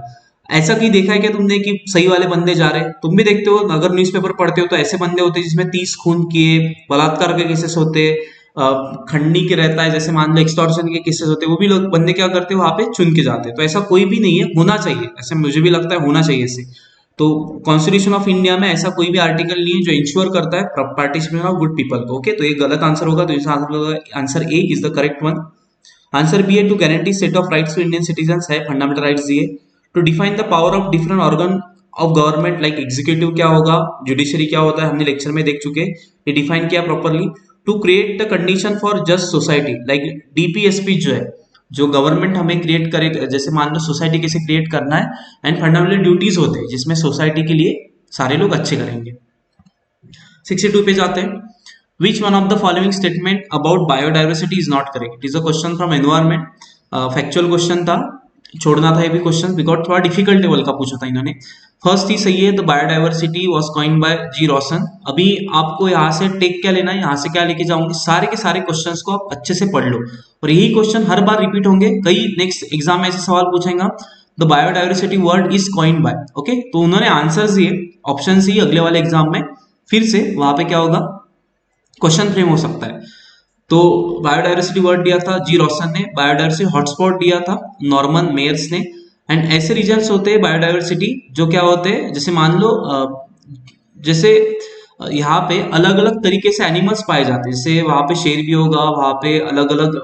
ऐसा कहीं देखा है क्या तुमने कि सही वाले बंदे जा रहे हैं? तुम भी देखते हो, अगर न्यूज़पेपर पढ़ते हो तो ऐसे बंदे होते हैं जिसमें 30 खून किए, बलात्कार के केसेस होते हैं, खंडनी के रहता है, जैसे मान लो एक्सटॉर्शन के केसेस होते हैं, वो भी लोग बंदे क्या करते हैं वहां पे चुन के जाते हैं। तो ऐसा कोई भी नहीं है, होना चाहिए, ऐसा मुझे भी लगता है होना चाहिए ऐसे। तो कॉन्स्टिट्यूशन ऑफ इंडिया में ऐसा कोई भी आर्टिकल नहीं है जो इंश्योर करता है पार्टिसिपेशन ऑफ गुड पीपल को। ओके, तो ये गलत आंसर होगा, तो इसका answer A is the correct one. Answer B है, to guarantee set of rights to Indian citizen है, फंडामेंटल राइट्स दिए। To define the power of different organ of government, like executive क्या होगा, जुडिशरी क्या होता है, हमने लेक्चर में देख चुके, ये डिफाइन किया properly. To create the condition for just society, like DPSP जो है, जो गवर्नमेंट हमें क्रिएट करे, जैसे मान लो सोसाइटी कैसे क्रिएट करना है, एंड फंडामेंटल ड्यूटीज होते हैं जिसमें सोसाइटी के लिए सारे लोग अच्छे करेंगे। 62 पे जाते हैं। Which one of the following statement about biodiversity is not correct? It is a question from environment, factual question था, छोड़ना था ये भी क्वेश्चन बिकॉज थोड़ा डिफिकल्ट लेवल का पूछा था इन्होंने। फर्स्ट ही सही है, the biodiversity was coined by G Rosen. अभी आपको यहाँ से टेक क्या लेना है, यहाँ से क्या लेके जाऊंगे, सारे के सारे क्वेश्चंस को आप अच्छे से पढ़ लो, और यही क्वेश्चन हर बार रिपीट होंगे, कई नेक्स्ट एग्जाम में ऐसे सवाल पूछेगा, the biodiversity word is coined bye. Okay, तो उन्होंने आंसर दिए, ऑप्शन सी अगले वाले एग्जाम में फिर से वहां पे क्या होगा, क्वेश्चन फ्रेम हो सकता है। तो बायोडाइवर्सिटी वर्ड दिया था जी रॉसन ने, बायोडाइवर्सिटी हॉटस्पॉट दिया था नॉर्मन मेयर्स ने। एंड ऐसे रीजन्स होते हैं बायोडाइवर्सिटी जो क्या होते हैं, जैसे मान लो जैसे यहाँ पे अलग अलग तरीके से एनिमल्स पाए जाते हैं, जैसे वहां पे शेर भी होगा, वहां पे अलग अलग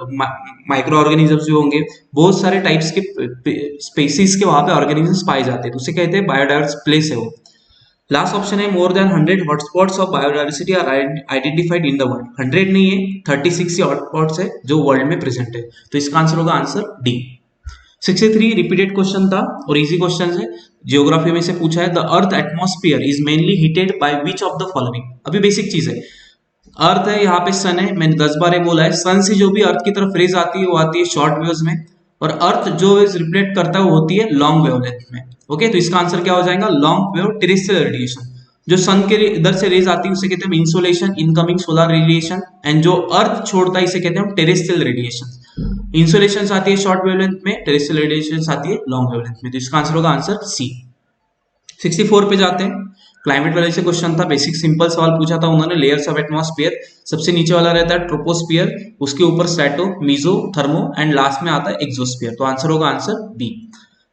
माइक्रो ऑर्गेनिजम्स भी होंगे, बहुत सारे टाइप्स के स्पेसीज के वहां पे ऑर्गेनिजम्स पाए जाते हैं, तो उसे कहते हैं बायोडाइवर्स प्लेस है वो। लास्ट ऑप्शन है, more than 100 hotspots of biodiversity are identified in the world. 100 नहीं है, 36 हॉटस्पॉट्स है जो वर्ल्ड में प्रेजेंट है, तो इसका आंसर होगा आंसर डी। 63 रिपीटेड क्वेश्चन था और इजी क्वेश्चन है, जियोग्राफी में से पूछा है, the earth atmosphere is mainly heated by which of the following. अभी बेसिक चीज है, अर्थ है, यहाँ पे सन है, मैंने 10 बार बोला है, सन से जो भी अर्थ की तरफ रेज आती है वो आती है शॉर्ट वेव्स में, और अर्थ जो वेव्स रिफ्लेक्ट करता है वो होती है लॉन्ग वेवलेंथ में। ओके, तो इसका आंसर क्या हो जाएगा, लॉन्ग वेव टेरेस्ट्रियल रेडिएशन। जो सन के इधर से रेज आती है उसे कहते हैं insolation, incoming solar radiation, and जो अर्थ छोड़ता है इसे कहते हैं टेरेस्ट्रियल रेडिएशन। इंसोलेशन आती है शॉर्ट वेवलेंथ में, टेरेस्ट्रियल रेडिएशन आती है लॉन्ग वेवलेंथ में, तो इसका आंसर होगा आंसर सी। 64 पे जाते हैं, क्लाइमेट वाले से क्वेश्चन था, बेसिक सिंपल सवाल पूछा था उन्होंने, लेयर्स ऑफ एटमॉस्फेयर, सबसे नीचे वाला रहता है ट्रोपोस्फियर, उसके ऊपर strato, meso, thermo, and last में आता है एक्सोस्फियर, तो आंसर होगा आंसर बी।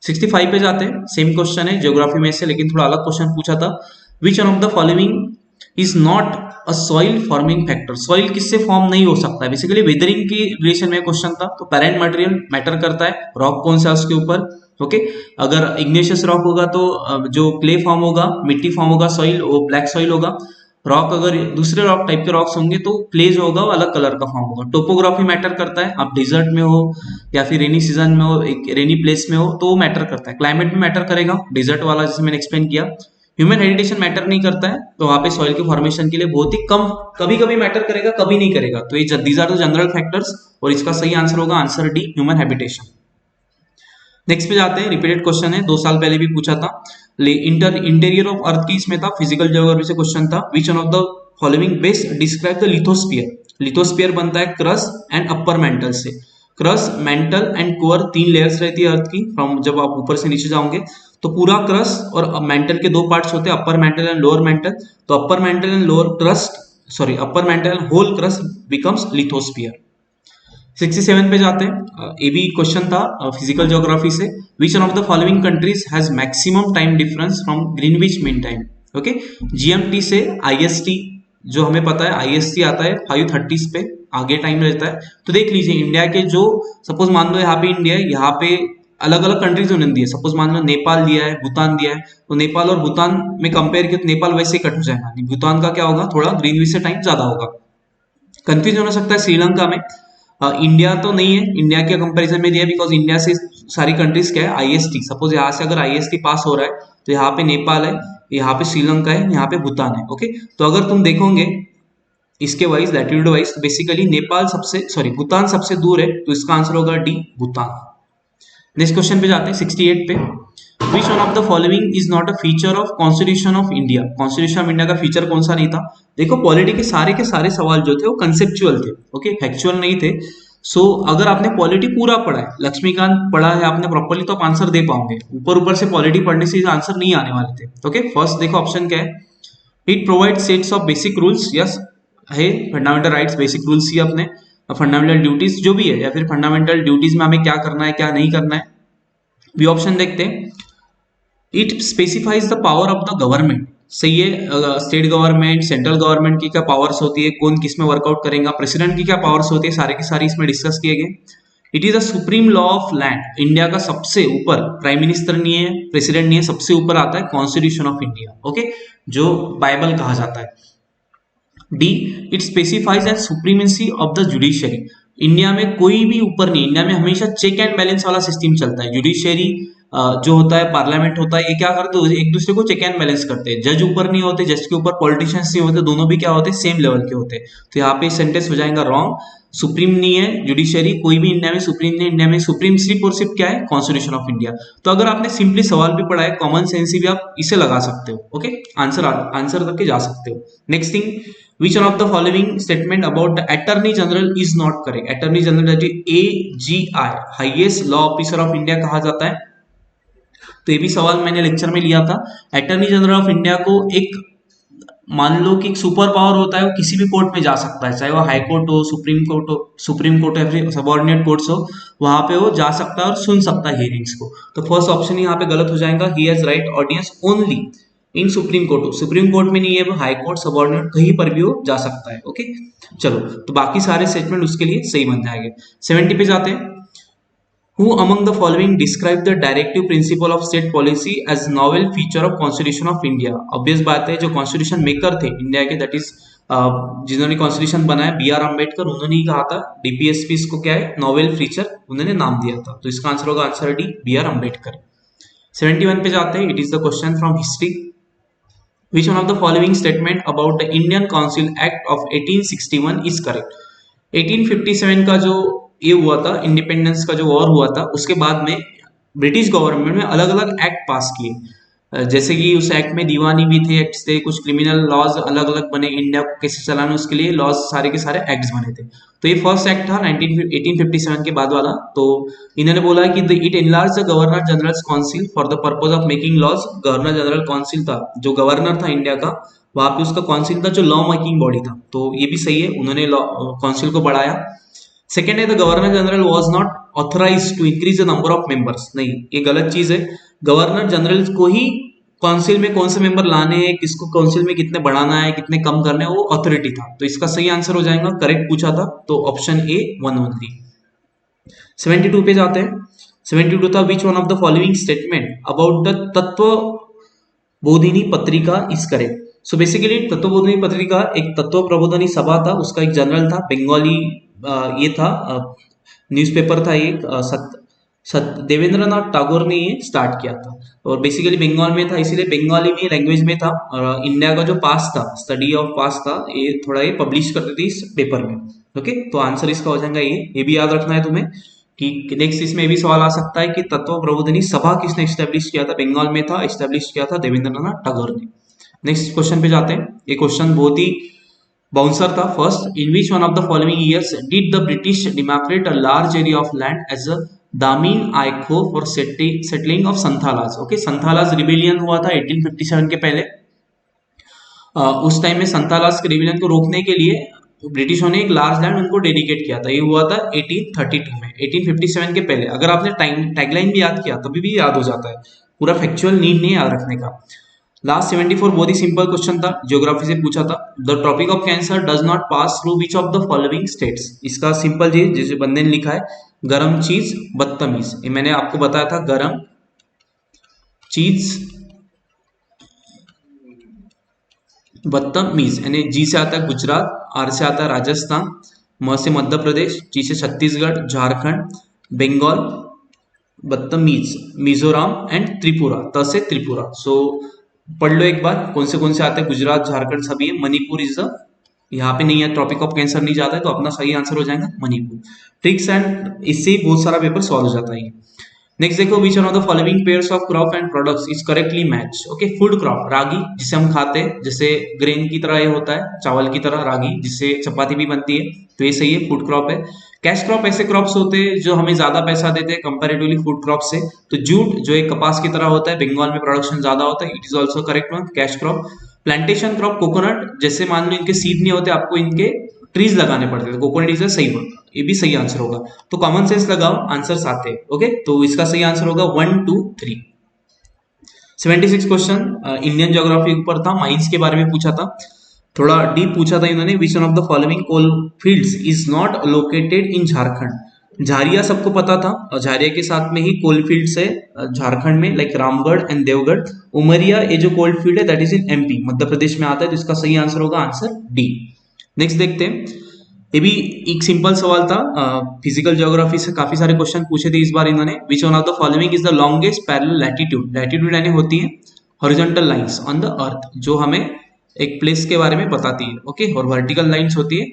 65 पे जाते हैं, सेम क्वेश्चन है ज्योग्राफी में से, लेकिन थोड़ा अलग क्वेश्चन पूछा था, which one of the following is not a soil forming factor? Soil किससे फॉर्म नहीं हो सकता है, बेसिकली वेदरिंग की रिलेशन में क्वेश्चन था, तो पेरेंट मटेरियल मैटर करता है, रॉक कौन सा है उसके ऊपर। ओके, अगर इग्नेशियस रॉक होगा तो जो क्ले फॉर्म होगा, मिट्टी फॉर्म होगा, सॉइल वो ब्लैक सॉइल होगा। रॉक अगर दूसरे रॉक टाइप के रॉक्स होंगे तो क्ले जो होगा वो अलग कलर का फॉर्म होगा। टोपोग्राफी मैटर करता है, आप डिजर्ट में हो या फिर रेनी सीजन में हो, एक रेनी प्लेस में हो, तो वो मैटर करता है। क्लाइमेट में मैटर करेगा, डिजर्ट वाला जैसे मैंने एक्सप्लेन किया। ह्यूमन हेरिटेशन मैटर नहीं करता है, तो वहां पे सॉइल के फॉर्मेशन के लिए बहुत ही कम, कभी कभी मैटर करेगा, कभी नहीं करेगा, तो ये these are the general factors, और इसका सही आंसर होगा answer D, human habitation. Next पे जाते हैं, रिपीटेड क्वेश्चन है, 2 साल पहले भी पूछा था, इंटीरियर ऑफ अर्थ की इसमें था, फिजिकल ज्योग्राफी से क्वेश्चन था, which one of the following best describe the lithosphere? Lithosphere बनता है क्रस्ट एंड अपर मेंटल से, crust, mental and core 3 layers रहती है अर्थ की, फ्रॉम जब आप ऊपर से नीचे जाओगे तो पूरा क्रस्ट और मेंटल के 2 पार्ट्स होते हैं, upper mantle and lower mantle, तो upper mantle and lower crust, sorry upper mantle and whole crust becomes lithosphere. 67 पे जाते हैं, ये भी क्वेश्चन था फिजिकल ज्योग्राफी से, विच one of the following countries has maximum time difference from Greenwich mean time? Okay, GMT से IST, जो हमें पता है आईएसटी आता है 5:30 पे, आगे टाइम रहता है, तो देख लीजिए इंडिया के जो, सपोज मान लो यहाँ पे इंडिया है, यहाँ पे अलग अलग कंट्रीज उन्होंने दिए, सपोज मान लो नेपाल दिया है, भूटान दिया है, तो नेपाल और भूटान में कंपेयर किया तो नेपाल वैसे ही कट हो जाएगा, भूटान का क्या होगा, थोड़ा ग्रीनविच से टाइम ज्यादा होगा। कंफ्यूजन हो सकता है श्रीलंका में, इंडिया तो नहीं है, इंडिया के कंपैरिजन में दिया बिकॉज इंडिया से सारी कंट्रीज क्या है आईएसटी, सपोज यहाँ से अगर आईएसटी पास हो रहा है तो यहाँ पे नेपाल है, यहाँ पे श्रीलंका है, यहाँ पे भूटान है। ओके, तो अगर तुम देखोगे इसके वाइज लैटिट्यूड वाइज तो बेसिकली नेपाल सबसे सॉरी भूटान सबसे दूर है, तो इसका आंसर होगा डी भूटान। नेक्स्ट क्वेश्चन पे जाते हैं 68 पे। विच one of the following is not a feature of constitution of India? Constitution of India का फीचर कौन सा नहीं था? देखो पॉलिटी के सारे सवाल जो थे वो कंसेप्चुअल थे, ओके, फैक्चुअल नहीं थे। सो अगर आपने पॉलिटी पूरा पढ़ा है, लक्ष्मीकांत पढ़ा है आपने प्रॉपर्ली, तो आप आंसर दे पाओगे। ऊपर ऊपर से पॉलिटी पढ़ने से आंसर नहीं आने वाले थे। ओके, फर्स्ट देखो ऑप्शन क्या है, it provide sets of basic rules, yes है। फंडामेंटल राइट्स बेसिक रूल्स ही अपने, फंडामेंटल ड्यूटीज जो भी है, या फिर फंडामेंटल ड्यूटीज में हमें क्या करना है क्या नहीं करना है। भी ऑप्शन देखते हैं, it specifies the power of the government, सही है। स्टेट गवर्नमेंट सेंट्रल गवर्नमेंट की क्या पावर्स होती है, कौन किस में वर्कआउट करेगा, प्रेसिडेंट की क्या पावर्स होती है, सारे की सारी इसमें डिस्कस किए गए। It is a supreme law of land, India का सबसे ऊपर प्राइम मिनिस्टर नहीं है, प्रेसिडेंट नहीं है, सबसे ऊपर आता है कॉन्स्टिट्यूशन ऑफ इंडिया, ओके, जो बाइबल कहा जाता है। D, it specifies as supremacy of the judiciary, India में कोई भी ऊपर नहीं, इंडिया में हमेशा चेक एंड बैलेंस वाला सिस्टम चलता है। जुडिशियरी जो होता है, पार्लियामेंट होता है, ये क्या करते हैं, एक दूसरे को चेक एंड बैलेंस करते हैं। जज ऊपर नहीं होते, जज के ऊपर पॉलिटिशियंस नहीं होते, दोनों भी क्या होते हैं, सेम लेवल के होते हैं। तो यहाँ पे सेंटेंस हो जाएगा रॉन्ग, सुप्रीम नहीं है जुडिशियरी, कोई भी इंडिया में सुप्रीम नहीं, इंडिया में सुप्रीम सिर्फ और सिर्फ क्या है, कॉन्स्टिट्यूशन ऑफ इंडिया। तो अगर आपने सिंपली सवाल भी पढ़ा है, कॉमन सेंस भी आप इसे लगा सकते हो, ओके, आंसर तक के जा सकते हो। Next thing, which one of the following statement about the attorney general is not correct? attorney general that is AGI, highest law officer of India कहा जाता है। तो ये भी सवाल मैंने लेक्चर में लिया था। अटॉर्नी जनरल ऑफ इंडिया को एक, मान लो कि एक सुपर पावर होता है, वो किसी भी कोर्ट में जा सकता है, चाहे वो हाई कोर्ट हो, सुप्रीम कोर्ट या फिर सबॉर्डिनेट कोर्ट्स हो, वहां पे वो जा सकता है और सुन सकता है हियरिंग्स को। तो फर्स्ट ऑप्शन यहाँ पे गलत हो जाएगा, he has right audience only in supreme court हो, सुप्रीम कोर्ट में नहीं है, वो हाई कोर्ट सबॉर्डिनेट कहीं पर भी वो जा सकता है। ओके, चलो, तो बाकी सारे स्टेटमेंट उसके लिए सही बन जाएंगे। 70 पे जाते हैं। Who among the following describe the directive principle of state policy as novel feature of Constitution of India? Obvious बात है, जो कॉन्स्टिट्यूशन मेकर थे इंडिया के, दैट इज जिन्होंने कॉन्स्टिट्यूशन बनाया B.R. अम्बेडकर, उन्होंने ही कहा था डीपीएसपी इसको क्या है, नोवेल फीचर उन्होंने नाम दिया था। तो इसका आंसर होगा आंसर डी, B.R. अम्बेडकर। 71 पे जाते हैं। It is the question from history. Which one of the following statement about the Indian Council Act of 1861 is correct? 1857 का जो ये हुआ था, इंडिपेंडेंस का जो वॉर हुआ था, उसके बाद में ब्रिटिश गवर्नमेंट में अलग अलग एक्ट पास किए, जैसे कि उस एक्ट में दीवानी भी थे, एक्ट्स थे, कुछ क्रिमिनल लॉज अलग अलग बने, इंडिया को कैसे चलाना उसके लिए लॉज सारे के सारे एक्ट्स बने थे। तो ये फर्स्ट एक्ट था 1857 के बाद वाला। तो इन्होंने बोला कि it enlarge the governor general council for the purpose of making laws. Governor general council था, जो गवर्नर था इंडिया का, वहां पे उसका काउंसिल था जो लॉ मेकिंग बॉडी था। तो ये भी सही है, उन्होंने लॉ काउंसिल को बढ़ाया। सेकेंड है, the governor general was not authorise to increase the number of members. नहीं, ये गलत चीज है, गवर्नर जनरल को ही काउंसिल में कौन से मेंबर लाने हैं, किसको काउंसिल में कितने बढ़ाना है, कितने कम करने हैं, वो अथॉरिटी था। तो इसका सही आंसर हो जाएगा, करेक्ट पूछा था तो ऑप्शन ए 113। 72 पे जाते हैं। 72 था, which one of the following statement about the तत्व बोधिनी पत्रिका is correct? So basically Tattvabodhini पत्रिका एक तत्व प्रबोधनी सभा था, उसका एक जनरल था, बंगाली ये था, न्यूज़पेपर था एक, देवेंद्रनाथ टैगोर ने ये स्टार्ट किया था, और बेसिकली बंगाल में था, इसीलिए बंगाली में लैंग्वेज में था। और इंडिया का जो पास था, स्टडी ऑफ पास था, ये थोड़ा ये पब्लिश करते थे इस पेपर में। ओके, तो आंसर इसका हो जाएगा ये भी याद रखना है तुम्हें कि नेक्स्ट इसमें भी सवाल आ सकता है कि तत्व प्रबोधिनी सभा किसने स्टैब्लिश किया था, बंगाल में था, स्टैब्लिश किया था देवेंद्रनाथ टैगोर ने। नेक्स्ट क्वेश्चन पे जाते हैं। ये क्वेश्चन बहुत ही बाउंसर था। First, in which one of the following years did the British demarcate a large area of land as a Damin Ikoh for settling of Santhals? Okay, Santhals rebellion हुआ था 1857 के पहले। उस टाइम में संथालास के रिबेलियन को रोकने के लिए ब्रिटिशों ने एक लार्ज लैंड उनको डेडिकेट किया था। ये हुआ था 1832 में, 1857 के पहले। अगर आपने टैगलाइन भी याद किया तभी भी याद हो जाता है, पूरा फैक्चुअल नीड नहीं याद रखने का। लास्ट 74 बहुत ही सिंपल क्वेश्चन था, ज्योग्राफी से पूछा था। The tropic of cancer does not pass through which of the following states? इसका सिंपल चीज जिसे बंदे ने लिखा है, गरम चीज बदतमीज। ये मैंने आपको बताया था, गरम चीज बदतमीज, यानी जी से आता है गुजरात, आर से आता है राजस्थान, म से मध्य प्रदेश, ची से छत्तीसगढ़, झारखंड, बंगाल, बदतमीज, मिजोरम एंड त्रिपुरा, त से त्रिपुरा। सो पढ़ लो एक बार कौन से आते हैं, गुजरात, झारखंड सभी है। मणिपुर इज द, यहाँ पे नहीं है, ट्रॉपिक ऑफ कैंसर नहीं जाता है, तो अपना सही आंसर हो जाएगा मणिपुर। ट्रिक्स एंड इससे ही बहुत सारा पेपर सॉल्व हो जाता है। नेक्स्ट देखो, which one of the following pairs of crop and products is correctly match. Okay, food crop ragi, जिसे हम खाते हैं, जैसे ग्रेन की तरह ये होता है, चावल की तरह रागी, जिससे चपाती भी बनती है, तो ये सही है, फूड क्रॉप है। कैश क्रॉप ऐसे क्रॉप्स होते हैं जो हमें ज्यादा पैसा देते हैं कंपैरेटिवली फूड क्रॉप से। तो जूट जो एक कपास की तरह होता है, बंगाल में प्रोडक्शन ज्यादा होता है, it is also correct one, cash crop. Plantation crop coconut, जैसे मान लो इनके सीड नहीं होते, आपको इनके ट्रीज लगाने पड़ते थे, कोकोनट इज सही वन, ये भी सही आंसर होगा। तो कॉमन सेंस लगाओ, आंसर्स आते हैं। ओके, तो इसका सही आंसर होगा 1 2 3। 76 क्वेश्चन इंडियन ज्योग्राफी ऊपर था, माइंस के बारे में पूछा था, थोड़ा डीप पूछा था इन्होंने। Which one of the following coal fields is not located in Jharkhand. Jharia सबको पता था, और झारिया के साथ में ही कोल फील्ड्स है झारखंड में, लाइक रामगढ़ एंड देवगढ़। उमरिया ये जो कोल फील्ड है that is in MP, Madhya Pradesh में आता है, तो इसका सही आंसर होगा आंसर डी। नेक्स्ट देखते हैं, ये भी एक सिंपल सवाल था, फिजिकल ज्योग्राफी से काफी सारे क्वेश्चन पूछे थे इस बार इन्होंने। Which one of the following is the longest parallel latitude. Latitude यानी होती है horizontal lines on the earth, जो हमें एक प्लेस के बारे में बताती है। ओके, और वर्टिकल लाइंस होती है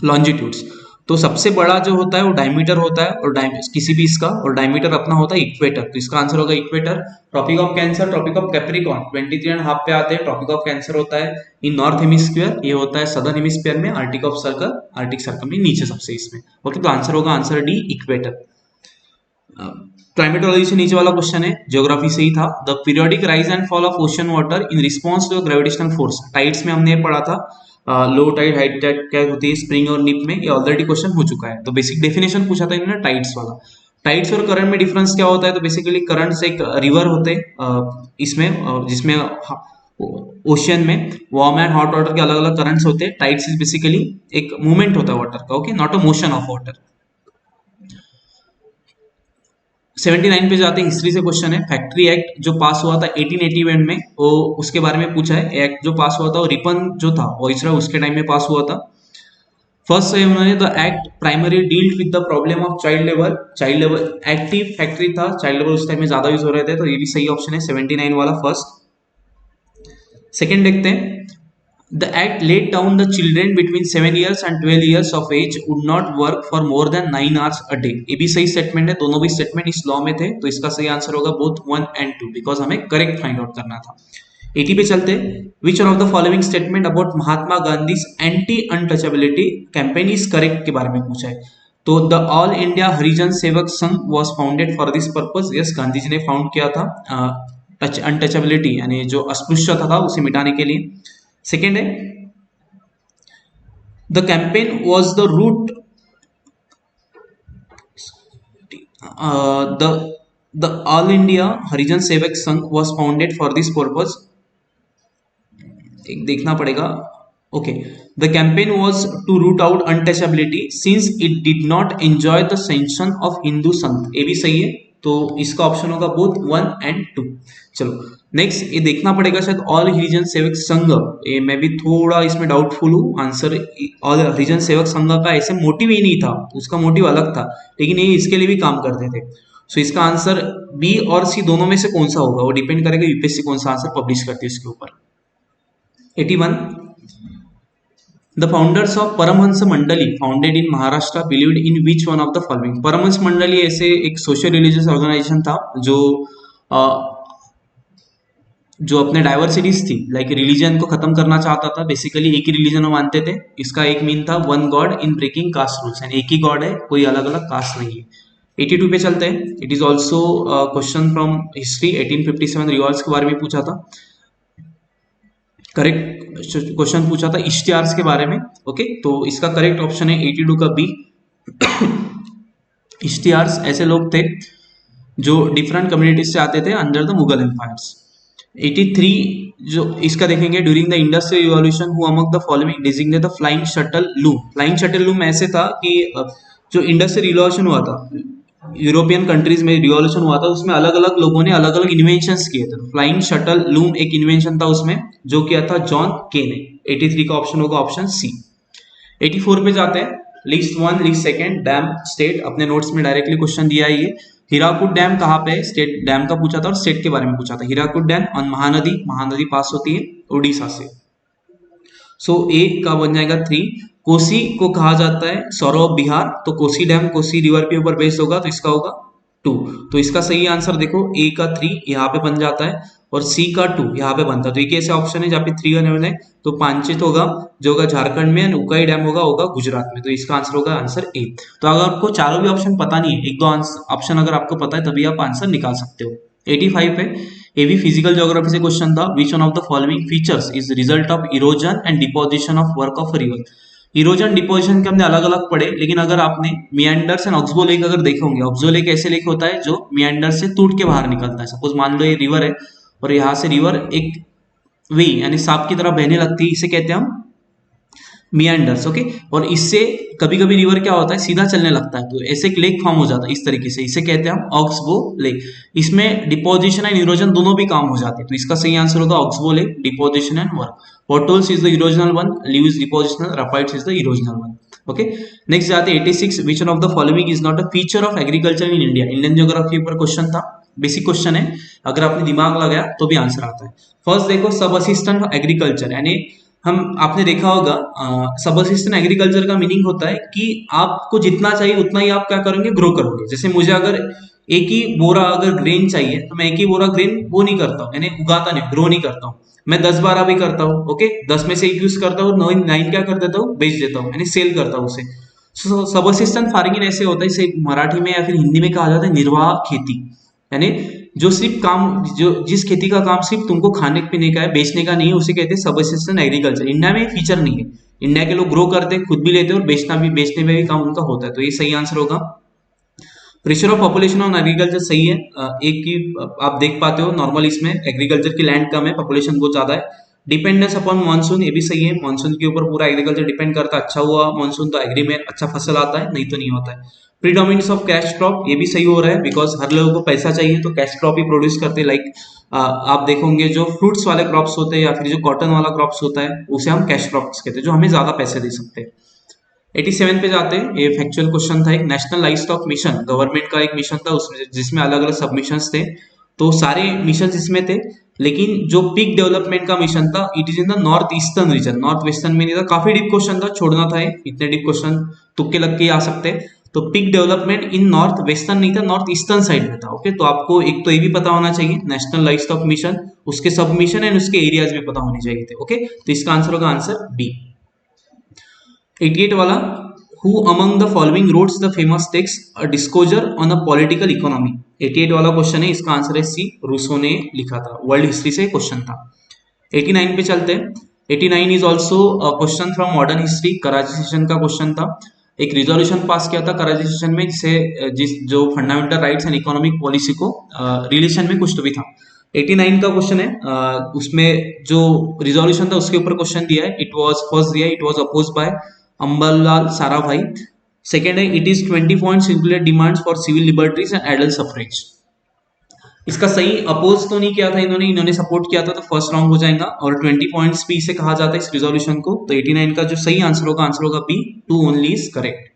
लॉन्जिट्यूड्स। तो सबसे बड़ा जो होता है वो डायमीटर होता है, और किसी भी इसका, और डायमीटर अपना होता है इक्वेटर, तो इसका आंसर होगा equator. Tropic of cancer, tropic of capricorn 23.5 पे आते हैं, ट्रॉपिक ऑफ कैंसर होता है इन नॉर्थ हेमिस्फीयर, ये होता है सदर्न हेमिस्फीयर में। Arctic of circle, Arctic circle में नीचे सबसे इसमें। ओके, तो आंसर होगा आंसर डी इक्वेटर। क्लाइमेटोलॉजी से नीचे वाला क्वेश्चन है, ज्योग्राफी से ही था। The periodic rise and fall of ocean water in response to gravitational force. Tides में हमने पढ़ा था, लो टाइड हाई टाइड क्या होती है स्प्रिंग और निप में, ये ऑलरेडी क्वेश्चन हो चुका है। तो बेसिक डेफिनेशन पूछा था इन्होंने टाइड्स वाला। टाइड्स और करंट में डिफरेंस क्या होता है, तो बेसिकली करंट्स एक रिवर होते हैं इसमें, जिसमें ओशियन में वार्म एंड हॉट वाटर के अलग अलग करंट्स होते हैं। टाइड्स इज बेसिकली एक मूवमेंट होता है वाटर का, okay, not a motion of water. 79 पे जाते हैं, हिस्ट्री से क्वेश्चन है। फैक्ट्री एक्ट जो पास हुआ था 1881 में, वो उसके बारे में पूछा है। एक्ट जो पास हुआ था वो रिपन जो था वॉइसरॉय, उसके टाइम में पास हुआ था। फर्स्ट है उन्होंने, the act primary dealt with the problem of child labour. Child labour active factory था, चाइल्ड लेबर उस टाइम में ज्यादा यूज हो रहे थे, तो ये भी सही ऑप्शन है 79 वाला फर्स्ट। सेकेंड देखते हैं, The act laid down the children between 7 years and 12 years of age would not work for more than 9 hours a day। ये भी सही स्टेटमेंट है, दोनों भी स्टेटमेंट इस लॉ में थे, तो इसका सही आंसर होगा बोथ 1 and 2, बिकॉज हमें करेक्ट फाइंड आउट करना था। 80 पे चलते हैं, which one of the following statement about Mahatma Gandhi anti untouchability campaign is correct के बारे में पूछा है। तो the all India Harijan Sevak Sangh was founded for this purpose. Yes, Gandhi ji ने फाउंड किया था अनटचेबिलिटी यानी जो अस्पृश्यता था उसे मिटाने के लिए। सेकेंड है, the campaign was the root the all India Harijan Sevak Sangh was founded for this purpose. एक देखना पड़ेगा। Okay, the campaign was to root out untouchability since it did not enjoy the sanction of Hindu sant. ये भी सही है, तो इसका ऑप्शन होगा बोथ 1 and 2। चलो नेक्स्ट, ये देखना पड़ेगा शायद ऑल हरिजन सेवक संघ, ये मैं भी थोड़ा इसमें डाउटफुल हूँ। आंसर ऑल हरिजन सेवक संघ का ऐसे मोटिव ही नहीं था, उसका मोटिव अलग था, लेकिन ये इसके लिए भी काम करते थे। सो इसका आंसर बी और सी दोनों में से कौन सा होगा, वो डिपेंड करेगा यूपीएससी कौन सा आंसर पब्लिश करती है इसके ऊपर। 81, the founders of Paramhansa Mandali founded in Maharashtra believed in which one of the following. Paramhansa Mandali ऐसे एक सोशल रिलीजियस ऑर्गेनाइजेशन था जो अपने डाइवर्सिटीज थी, लाइक रिलीजन को खत्म करना चाहता था। बेसिकली एक ही रिलीजन वो मानते थे। इसका एक मीन था one god in breaking caste rules, यानी एक ही गॉड है, कोई अलग अलग कास्ट नहीं है। 82 पे चलते हैं, it is also question from history. 1857 revolts के बारे में पूछा था, करेक्ट क्वेश्चन पूछा था इश्तिहार्स के बारे में। ओके, तो इसका करेक्ट ऑप्शन है 82 का बी। इश्तिहार्स ऐसे लोग थे जो डिफरेंट कम्युनिटीज से आते थे अंडर द मुगल एम्पायर्स। 83 जो इसका देखेंगे, during the industrial revolution who among the following designate the flying shuttle loom. Flying shuttle loom ऐसे था कि जो इंडस्ट्रियल रिवॉल्यूशन हुआ था, यूरोपियन कंट्रीज में रिवॉल्यूशन हुआ था, उसमें अलग अलग लोगों ने अलग अलग इन्वेंशंस किए थे। फ्लाइंग शटल लूम एक इन्वेंशन था उसमें, जो किया था जॉन के ने। 83 का ऑप्शन होगा ऑप्शन सी। 84 पे जाते हैं, list one list second dam state, अपने नोट्स में डायरेक्टली क्वेश्चन दिया है ये। हीराकुड डैम कहाँ पे है, स्टेट डैम का पूछा था और स्टेट के बारे में पूछा था। हीराकुड डैम ऑन महानदी, महानदी पास होती है उड़ीसा से। सो ए का बन जाएगा 3। कोसी को कहा जाता है सौरव ऑफ बिहार, तो कोसी डैम कोसी रिवर के ऊपर बेस्ड होगा, तो इसका होगा 2। तो इसका सही आंसर देखो ए का 3 यहाँ पे बन जाता है और सी का 2 यहाँ पे बनता है। तो एक ऐसे ऑप्शन है जहाँ पे 3 का है, तो पांचित होगा जो होगा झारखंड में, उकाई डैम होगा होगा गुजरात में। तो इसका आंसर होगा आंसर ए। तो अगर आपको चारों भी ऑप्शन पता नहीं है, एक दो ऑप्शन अगर आपको पता है तभी आप आंसर निकाल सकते हो। 85 पे ये भी फिजिकल ज्योग्राफी से क्वेश्चन था। Which one of the following features is result of erosion and deposition of work of river. Erosion deposition के हमने अलग अलग पढ़े, लेकिन अगर आपने मियांडर्स एंड ऑक्सबो लेक अगर देखे होंगे, ऑक्सबो लेक ऐसे लेक होता है जो मियांडर से टूट के बाहर निकलता है। सपोज मान लो ये रिवर है और यहाँ से रिवर एक वे यानी सांप की तरह बहने लगती है, इसे कहते हैं हम मियांडर्स। ओके, और इससे कभी कभी रिवर क्या होता है सीधा चलने लगता है, तो ऐसे एक लेक फॉर्म हो जाता है इस तरीके से, इसे कहते हैं हम ऑक्सबो लेक। इसमें डिपोजिशन एंड इरोजन दोनों भी काम हो जाते हैं, तो इसका सही आंसर होगा oxbow lake, deposition and work. Potholes is the erosional one, levees depositional, rapids is the erosional one. Okay, next जाते हैं 86। Which one of the following is not a feature of agriculture in India. Indian geography पर question था, basic question है, अगर आपने दिमाग लगाया तो भी आंसर आता है। फर्स्ट देखो, सब असिस्टेंट एग्रीकल्चर, यानी हम आपने देखा होगा सब असिस्टेंट एग्रीकल्चर का मीनिंग होता है कि आपको जितना चाहिए उतना ही आप क्या करेंगे, ग्रो करोगे। जैसे मुझे अगर एक ही बोरा अगर ग्रेन चाहिए तो मैं एक ही बोरा ग्रेन वो नहीं करता हूँ, यानी उगाता नहीं, ग्रो नहीं करता हूँ, मैं 10-12 भी करता हूँ। ओके, 10 में से एक यूज करता हूँ, 9 क्या कर देता हूँ, बेच देता हूँ, यानी सेल करता हूँ उसे। सब असिस्टेंट फार्मिंग ऐसे होता है, इसे मराठी में या फिर हिंदी में कहा जाता है निर्वाह खेती, यानी जो सिर्फ काम, जो जिस खेती का काम सिर्फ तुमको खाने पीने का है, बेचने का नहीं है, उसे कहते हैं सबसिस्टेंस एग्रीकल्चर। इंडिया में फीचर नहीं है, इंडिया के लोग ग्रो करते हैं, खुद भी लेते हैं और बेचने में भी काम उनका होता है। तो ये सही आंसर होगा। Pressure of population on agriculture सही है, एक की आप देख पाते हो नॉर्मल, इसमें एग्रीकल्चर की लैंड कम है, पॉपुलेशन बहुत ज्यादा है। डिपेंडेंस अपॉन मानसून, ये भी सही है, मानसून के ऊपर पूरा एग्रीकल्चर डिपेंड करता है, अच्छा हुआ मानसून तो एग्री में अच्छा फसल आता है, नहीं तो नहीं होता है। प्रीडोमिनेंस ऑफ कैश क्रॉप, ये भी सही हो रहा है, बिकॉज हर लोगों को पैसा चाहिए तो कैश क्रॉप ही प्रोड्यूस करते हैं। लाइक आप देखोगे जो फ्रूट्स वाले क्रॉप्स होते हैं या फिर जो कॉटन वाला क्रॉप्स होता है उसे हम कैश क्रॉप्स कहते हैं, जो हमें ज्यादा पैसे दे सकते हैं। 87 पे जाते हैं, ये फैक्चुअल क्वेश्चन था। एक national life stock mission, government का एक मिशन था उसमें, जिसमें अलग अलग सबमिशंस थे, तो सारे मिशन इसमें थे, लेकिन जो पिक डेवलपमेंट का मिशन था it is in the north eastern region, north western में नहीं था। काफी डीप क्वेश्चन था, छोड़ना था ये, इतने डीप क्वेश्चन तुक्के लग के आ सकते हैं। तो peak development in north western नहीं था, नॉर्थ ईस्टर्न साइड में था। ओके, तो आपको एक तो ये भी पता होना चाहिए, नेशनल लाइफ स्टॉक मिशन, उसके सबमिशन एंड उसके एरियाज भी पता होने चाहिए थे। ओके, तो इसका आंसर होगा आंसर बी। 88 वाला, who among the following wrote the famous text a discourse on a political economy। 88 वाला क्वेश्चन है, इसका आंसर है सी, रूसो ने लिखा था, वर्ल्ड हिस्ट्री से क्वेश्चन था। 89 पे चलते हैं। 89 is also question from modern history, Karachi session का क्वेश्चन था। एक रिजोल्यूशन पास किया था कराची सेशन में, जिसे जो fundamental rights and economic policy को रिलेशन में कुछ तो भी था। 89 का क्वेश्चन है, उसमें जो रिजोल्यूशन था उसके ऊपर क्वेश्चन दिया है। इट वाज फर्स्ट दिया है, it was oppose by Ambarlal Sarabhai. Second है, it is 20 points included demands for civil liberties and adult suffrage. इसका सही अपोज तो नहीं किया था इन्होंने सपोर्ट किया था, तो फर्स्ट रॉन्ग हो जाएगा। और 20 पॉइंट्स भी इसे कहा जाता है इस रिजोल्यूशन को। तो 89 का जो सही आंसर होगा बी, 2 ओनली इज करेक्ट।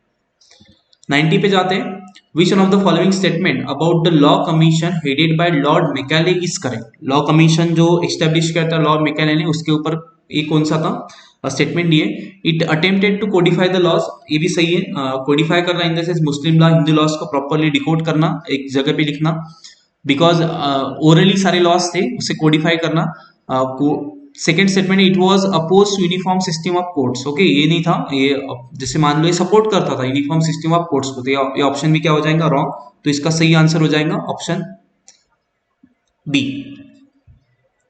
90 पे जाते हैं। Which one of the following statement about the law commission headed by Lord Macaulay is correct. Law commission जो एस्टेब्लिश किया था लॉर्ड मैकाले ने, उसके ऊपर एक कौन सा था स्टेटमेंट दिए। It attempted to codify the laws, ये भी सही है, कोडिफाई करना in the sense Muslim law Hindu laws को प्रॉपर्ली डिकोड करना, एक जगह पे लिखना, बिकॉज ओरली सारे लॉज थे, उसे कोडिफाई करना। Second statement, it was oppose to uniform system of courts. Okay, ये नहीं था, ये जैसे मान लो ये सपोर्ट करता था यूनिफॉर्म सिस्टम ऑफ कोर्ट्स को, तो ये ऑप्शन भी क्या हो जाएगा, रॉन्ग। तो इसका सही आंसर हो जाएगा ऑप्शन बी।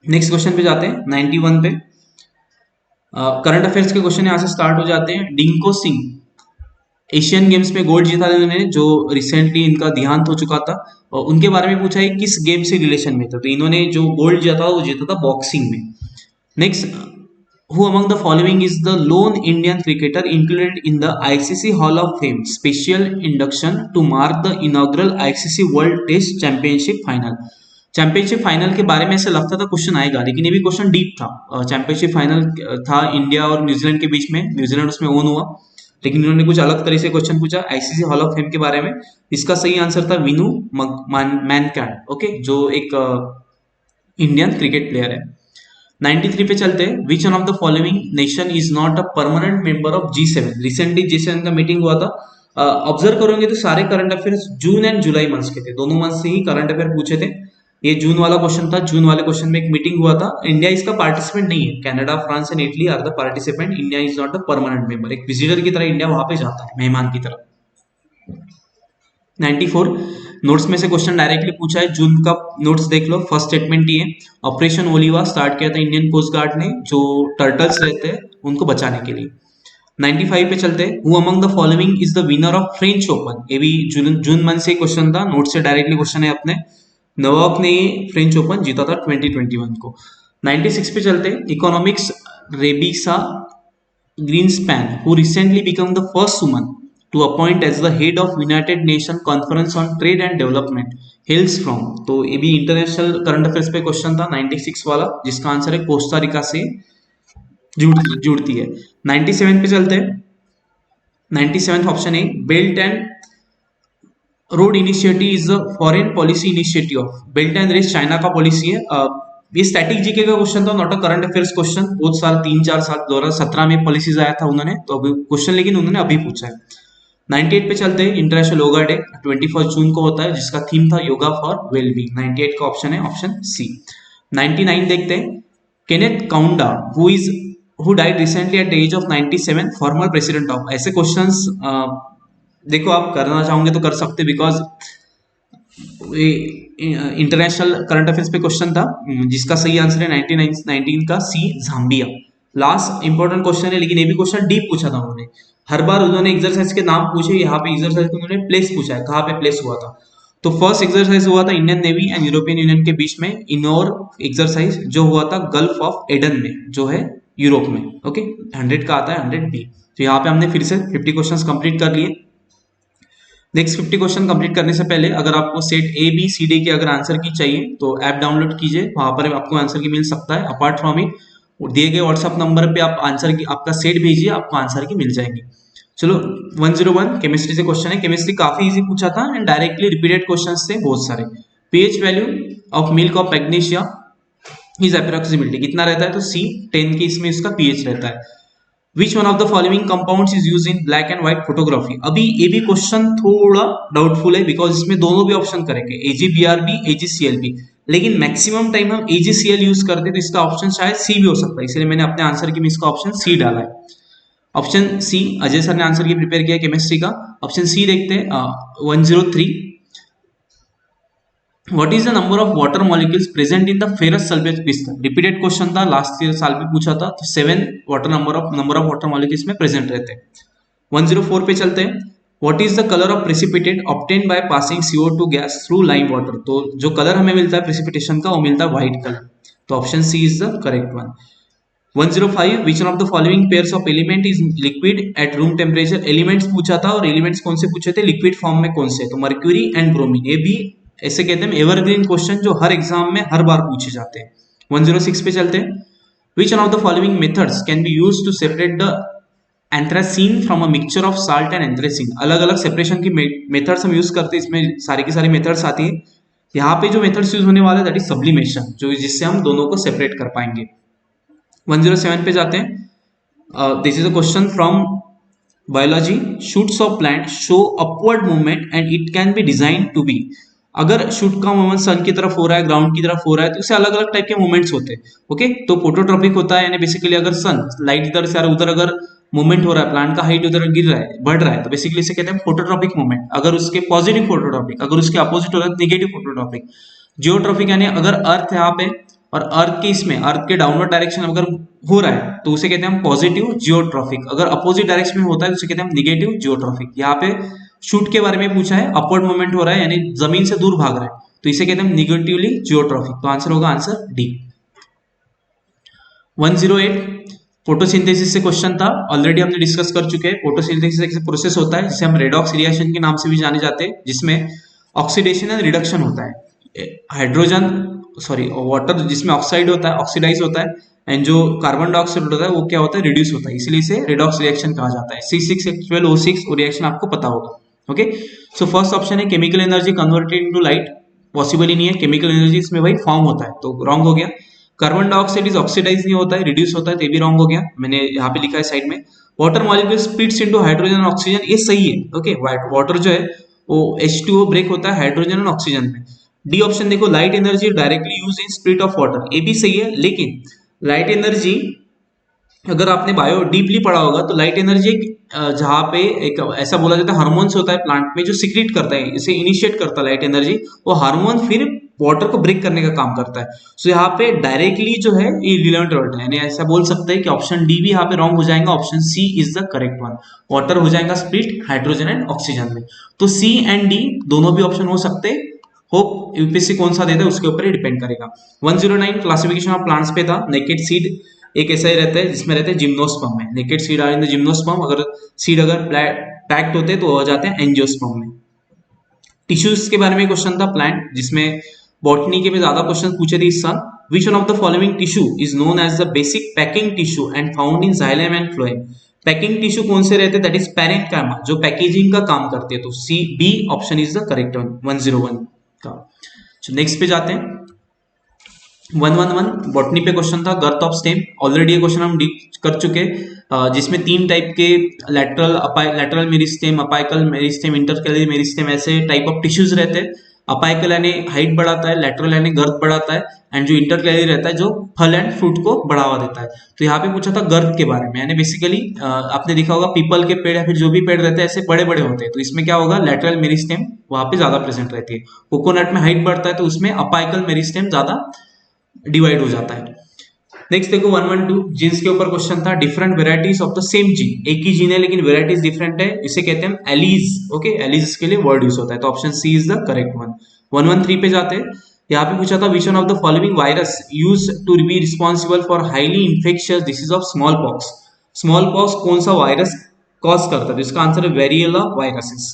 नेक्स्ट क्वेश्चन पे जाते हैं, 91 पे। करंट अफेयर्स के क्वेश्चन यहाँ से स्टार्ट हो जाते हैं। डिंको सिंह एशियन गेम्स में गोल्ड जीता था इन्होंने, जो रिसेंटली इनका देहांत हो चुका था, और उनके बारे में पूछा है किस गेम से रिलेशन में था, तो इन्होंने जो गोल्ड जीता वो जीता था बॉक्सिंग में। Next, who among the following is the lone Indian cricketer included in the ICC hall of fame special induction to mark the inaugural ICC world test championship final. Championship final के बारे में ऐसा लगता था question आएगा, लेकिन ये भी क्वेश्चन डीप था। चैंपियनशिप फाइनल था इंडिया और न्यूजीलैंड के बीच में, न्यूजीलैंड उसमें ओन हुआ, लेकिन इन्होंने कुछ अलग तरह से क्वेश्चन पूछा आईसीसी हॉल ऑफ फेम के बारे में। इसका सही आंसर था विनू मैनकैंड, ओके, जो एक इंडियन क्रिकेट प्लेयर है। 93 पे चलते हैं। Which one of the following nation is not a permanent member of G7? Recently G7 का मीटिंग हुआ था। ऑब्जर्व करोगे तो सारे current affairs June and July months के थे, दोनों मंथ से ही करंट अफेयर पूछे थे। ये जून वाला क्वेश्चन था, जून वाले क्वेश्चन में एक मीटिंग हुआ था। इंडिया इसका पार्टिसिपेंट नहीं है, Canada, France and Italy are the participant, India is not a permanent member. एक विजिटर की तरह इंडिया वहां पे जाता है, मेहमान की तरह। 94 नोट्स में से क्वेश्चन डायरेक्टली पूछा है, जून का नोट्स देख लो। फर्स्ट स्टेटमेंट ये, ऑपरेशन ओलिवा स्टार्ट किया था इंडियन कोस्ट गार्ड ने, जो टर्टल्स रहते हैं उनको बचाने के लिए। 95 पे चलते हैं। Who among the following is the winner of French open? ये भी जून मंथ से क्वेश्चन था, नोट से डायरेक्टली क्वेश्चन है अपने। नोवाक ने ये फ्रेंच ओपन जीता था 2021 को। 96 पे चलते हैं। Economics Rebecca Greenspan, who recently become the first woman to appoint as the head of United Nations Conference on Trade and Development hails from? तो ये भी इंटरनेशनल करंट अफेयर्स पे क्वेश्चन था 96 वाला, जिसका आंसर है कोस्टा रिका से जुड़ती है। 97 पे चलते हैं। 97 ऑप्शन है, belt and road initiative is a foreign policy initiative of. Belt and race China का पॉलिसी है। ये स्टैटिक जीके का क्वेश्चन था, not a current affairs question. बहुत साल 3-4 साल 2017 में पॉलिसीज आया था उन्होंने, तो अभी क्वेश्चन लेकिन उन्होंने अभी पूछा है। 98 पे चलते हैं। इंटरनेशनल योगा डे 21 जून को होता है, जिसका थीम था योगा फॉर वेलबींग। 98 का ऑप्शन है ऑप्शन सी। 99 देखते हैं। Kenneth Kaunda who died recently at the age of 97, former president of. ऐसे क्वेश्चंस देखो आप करना चाहोगे तो कर सकते, बिकॉज इंटरनेशनल करंट अफेयर्स पे क्वेश्चन था, जिसका सही आंसर है 19 का C, Zambia. Last important question है, लेकिन ये भी क्वेश्चन डीप पूछा था उन्होंने। हर बार उन्होंने एक्सरसाइज के नाम पूछे, यहाँ पे एक्सरसाइज को उन्होंने प्लेस पूछा है, कहाँ पे प्लेस हुआ था। तो फर्स्ट एक्सरसाइज हुआ था Indian navy and European union के बीच में, इनोर एक्सरसाइज, जो हुआ था गल्फ ऑफ एडन में, जो है यूरोप में। ओके, 100 का आता है 100 बी। तो यहाँ पे हमने फिर से 50 क्वेश्चन कंप्लीट कर लिए। नेक्स्ट 50 क्वेश्चन कंप्लीट करने से पहले अगर आपको set A B C D के अगर आंसर की चाहिए तो ऐप डाउनलोड कीजिए, वहां पर आपको आंसर की मिल सकता है। अपार्ट फ्रॉम इट, दिए गए व्हाट्सएप नंबर पे आप आंसर की आपका सेट भेजिए, आपको आंसर की मिल जाएगी। चलो 101 केमिस्ट्री से क्वेश्चन है। केमिस्ट्री काफी इजी पूछा था एंड डायरेक्टली रिपीटेड क्वेश्चन थे बहुत सारे। PH value of milk of magnesia is approximately कितना रहता है? तो सी 10 के इसमें इसका पीएच रहता है। Which one of the following compounds is used in black and white photography? अभी ये भी क्वेश्चन थोड़ा डाउटफुल है, बिकॉज इसमें दोनों भी ऑप्शन करेंगे, AgBrB, AgClB, लेकिन मैक्सिमम टाइम हम AgCl यूज करते हैं, तो इसका ऑप्शन शायद सी भी हो सकता है, इसलिए मैंने अपने आंसर की में इसका ऑप्शन सी डाला है। ऑप्शन सी, अजय सर ने आंसर की प्रिपेयर किया केमिस्ट्री का। ऑप्शन सी देखते हैं। 103 What is the number of water molecules present in the ferrous sulfate crystal? Repeated question था, लास्ट ईयर साल भी पूछा था, तो 7 नंबर ऑफ वाटर मॉलिक्यूल्स में प्रेजेंट रहते हैं। 104 पे चलते हैं। What is the color of precipitate obtained by passing CO2 gas through lime water? तो जो कलर हमें मिलता है प्रेसिपिटेशन का, वो मिलता है व्हाइट कलर, तो option C is the correct one. 105 Which one of the following pairs of element is liquid at room temperature? Elements पूछा था, और एलिमेंट्स कौन से पूछे थे? लिक्विड फॉर्म में कौन से? तो मर्क्यूरी एंड ब्रोमीन। ये भी ऐसे कहते हैं एवरग्रीन क्वेश्चन, जो हर एग्जाम में हर बार पूछे जाते हैं। 106 पे चलते हैं। Which one of the following methods can be used to separate the anthracene from a mixture of salt and anthracene? अलग अलग सेपरेशन की मेथड्स हम यूज करते हैं, इसमें सारी की सारी मेथड्स आती है। यहाँ पे जो मेथड्स यूज होने वाले हैं दैट इज सब्लिमेशन, जो जिससे हम दोनों को सेपरेट कर पाएंगे। 107 पे जाते हैं। This is a question from biology. Shoots of plant show upward movement and it can be design to be. अगर शूट का मूवमेंट सन की तरफ हो रहा है, ग्राउंड की तरफ हो रहा है, तो उससे अलग अलग टाइप के मूवमेंट्स होते हैं। ओके, तो फोटोट्रॉपिक होता है, यानी बेसिकली अगर सन लाइट इधर से उधर अगर मूवमेंट हो रहा है, प्लांट का हाइट उधर गिर रहा है, बढ़ रहा है, तो बेसिकली इसे कहते हैं फोटोट्रॉपिक मूवमेंट। अगर उसके पॉजिटिव फोटोट्रॉपिक, अगर उसके अपोजिट हो रहा है निगेटिव फोटोट्रॉपिक। जियोट्रॉपिक यानी अगर अर्थ यहाँ पे और अर्थ के इसमें अर्थ के डाउनवर्ड डायरेक्शन अगर हो रहा है तो उसे कहते हैं हम पॉजिटिव जियोट्रॉफिक। अगर अपोजिट डायरेक्शन में होता है तो उसे कहते हैं हम निगेटिव जियोट्रॉफिक। यहाँ पे शूट के बारे में पूछा है, अपवर्ड मूवमेंट हो रहा है यानी जमीन से दूर भाग रहा है, तो इसे कहते हैं निगेटिवली जियोट्रॉफिक। तो आंसर होगा आंसर डी। 108 फोटोसिंथेसिस से क्वेश्चन था, ऑलरेडी हमने डिस्कस कर चुके हैं। फोटोसिंथेसिस एक प्रोसेस होता है जिसे हम रेडॉक्स रिएक्शन के नाम से भी जाने जाते हैं, जिसमें ऑक्सीडेशन एंड रिडक्शन होता है। हाइड्रोजन सॉरी वाटर जिसमें ऑक्साइड होता है ऑक्सीडाइज होता है, एंड जो कार्बन डाइऑक्साइड होता है वो क्या होता है, रिड्यूस होता है, इसलिए इसे रिडॉक्स रिएक्शन कहा जाता है। C6H12O6 वो रिएक्शन आपको पता होगा। ओके, सो फर्स्ट ऑप्शन है chemical energy converted into light, possible ही नहीं है, केमिकल एनर्जी इसमें भाई फॉर्म होता है, तो रॉन्ग हो गया। कार्बन डाइऑक्साइड इज ऑक्सीडाइज नहीं होता है, रिड्यूस होता है, तो ये भी रॉन्ग हो गया, मैंने यहाँ पे लिखा है साइड में। Water molecule splits into hydrogen और ऑक्सीजन, ये सही है। ओके, वाटर जो है वो H2O ब्रेक होता है हाइड्रोजन और ऑक्सीजन में। डी ऑप्शन देखो, light energy directly use in split of water, ये भी सही है, लेकिन लाइट एनर्जी अगर आपने बायो डीपली पढ़ा होगा तो लाइट एनर्जी जहाँ पे एक ऐसा बोला जाता है हार्मोन्स होता है प्लांट में जो सिक्रीट करता है, इसे इनिशिएट करता है लाइट एनर्जी, वो हार्मोन फिर वाटर को ब्रेक करने का काम करता है। सो यहाँ पे डायरेक्टली जो है ये रिलेवेंट है, यानी ऐसा बोल सकते हैं कि ऑप्शन डी भी यहाँ पे रॉन्ग हो जाएगा, option C is the correct one. Water हो जाएगा स्प्लिट हाइड्रोजन एंड ऑक्सीजन में, तो सी एंड डी दोनों भी ऑप्शन हो सकते हैं। होप यूपीएससी कौन सा देता है उसके ऊपर ही डिपेंड करेगा। 109 क्लासिफिकेशन ऑफ प्लांट्स पे था। नेकेड सीड एक ऐसा ही रहता है जिसमें रहते हैं जिम्नोस्पर्म में, naked seed are in the gymnosperm, अगर सीड अगर पैक्ड होते तो हो जाते हैं एंजियोस्पर्म में। टिश्यूज के बारे में क्वेश्चन था प्लांट, जिसमें बॉटनी के में ज्यादा क्वेश्चन पूछे थे इस साल। Which one of the following tissue is known as the basic packing tissue and found in xylem and phloem. Packing tissue कौन से रहते हैं, दैट इज पैरेन्काइमा, जो पैकेजिंग का काम करते हैं, तो C B option is the correct one 101 का। नेक्स्ट पे जाते हैं 111 बॉटनी पे क्वेश्चन था, गर्थ ऑफ स्टेम, ऑलरेडी ये क्वेश्चन हम डील कर चुके, जिसमें तीन टाइप के lateral meristem, apical meristem, intercalary meristem, ऐसे टाइप ऑफ टिश्यूज रहते हैं। अपाइकल यानी हाइट बढ़ाता है, लैटरल यानी गर्थ बढ़ाता है, एंड जो इंटरकैलरी रहता है जो फल एंड फ्रूट को बढ़ावा देता है। तो यहाँ पे पूछा था गर्थ के बारे में, यानी बेसिकली आपने देखा होगा पीपल के पेड़ या फिर जो भी पेड़ रहते हैं ऐसे बड़े बड़े होते हैं, तो इसमें क्या होगा, लैटरल मेरिस्टेम वहां पे ज्यादा प्रेजेंट रहती है। कोकोनट में हाइट बढ़ता है तो उसमें अपाइकल मेरिस्टेम ज्यादा डिवाइड हो जाता है। नेक्स्ट देखो 112 जीन्स के ऊपर क्वेश्चन था, different varieties of the same gene, एक ही जीन है लेकिन वेराइटीज डिफरेंट है, इसे कहते हैं एलीज। ओके, एलीज के लिए वर्ड यूज होता है, तो option C is the correct one. 113 पे जाते हैं, यहाँ पे पूछा था which one of the following virus use to be responsible for highly infectious disease of small pox. Small pox कौन सा वायरस कॉज करता है, इसका आंसर है वेरियोला वायरसेस।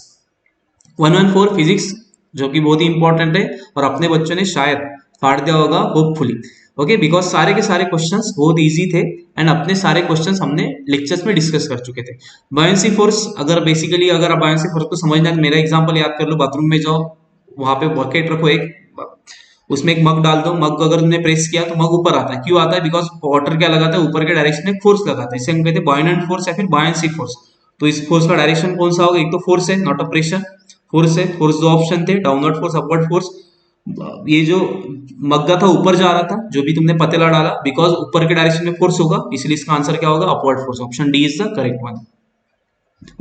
114 फिजिक्स, जो कि बहुत ही इंपॉर्टेंट है और अपने बच्चों ने शायद फाड़ दिया होगा होपफुली। ओके, बिकॉज सारे के सारे क्वेश्चंस बहुत इजी थे, एंड अपने सारे क्वेश्चंस हमने लेक्चर्स में डिस्कस कर चुके थे। बायोंसी फोर्स, अगर बेसिकली अगर आप बायोंसी फोर्स को समझना है, मेरा एग्जांपल याद कर लो, बाथरूम में जाओ, वहां पे बकेट रखो, एक उसमें एक मग डाल दो, मग अगर तुमने प्रेस किया तो मग ऊपर आता है, क्यों आता है, बिकॉज वाटर क्या लगाता है, ऊपर के डायरेक्शन में फोर्स लगाता है, इसे हम कहते हैं बॉयनेंट फोर्स या फिर बायोंसी फोर्स। तो इस फोर्स का डायरेक्शन कौन सा होगा, एक तो फोर्स है, नॉट अ प्रेशर, फोर्स है। फोर्स दो ऑप्शन थे, डाउनवर्ड फोर्स, अपवर्ड फोर्स। ये जो मग्गा था ऊपर जा रहा था, जो भी तुमने पतेला डाला, बिकॉज ऊपर के डायरेक्शन में फोर्स होगा, इसलिए इसका आंसर क्या होगा, upward force, option D is the correct one.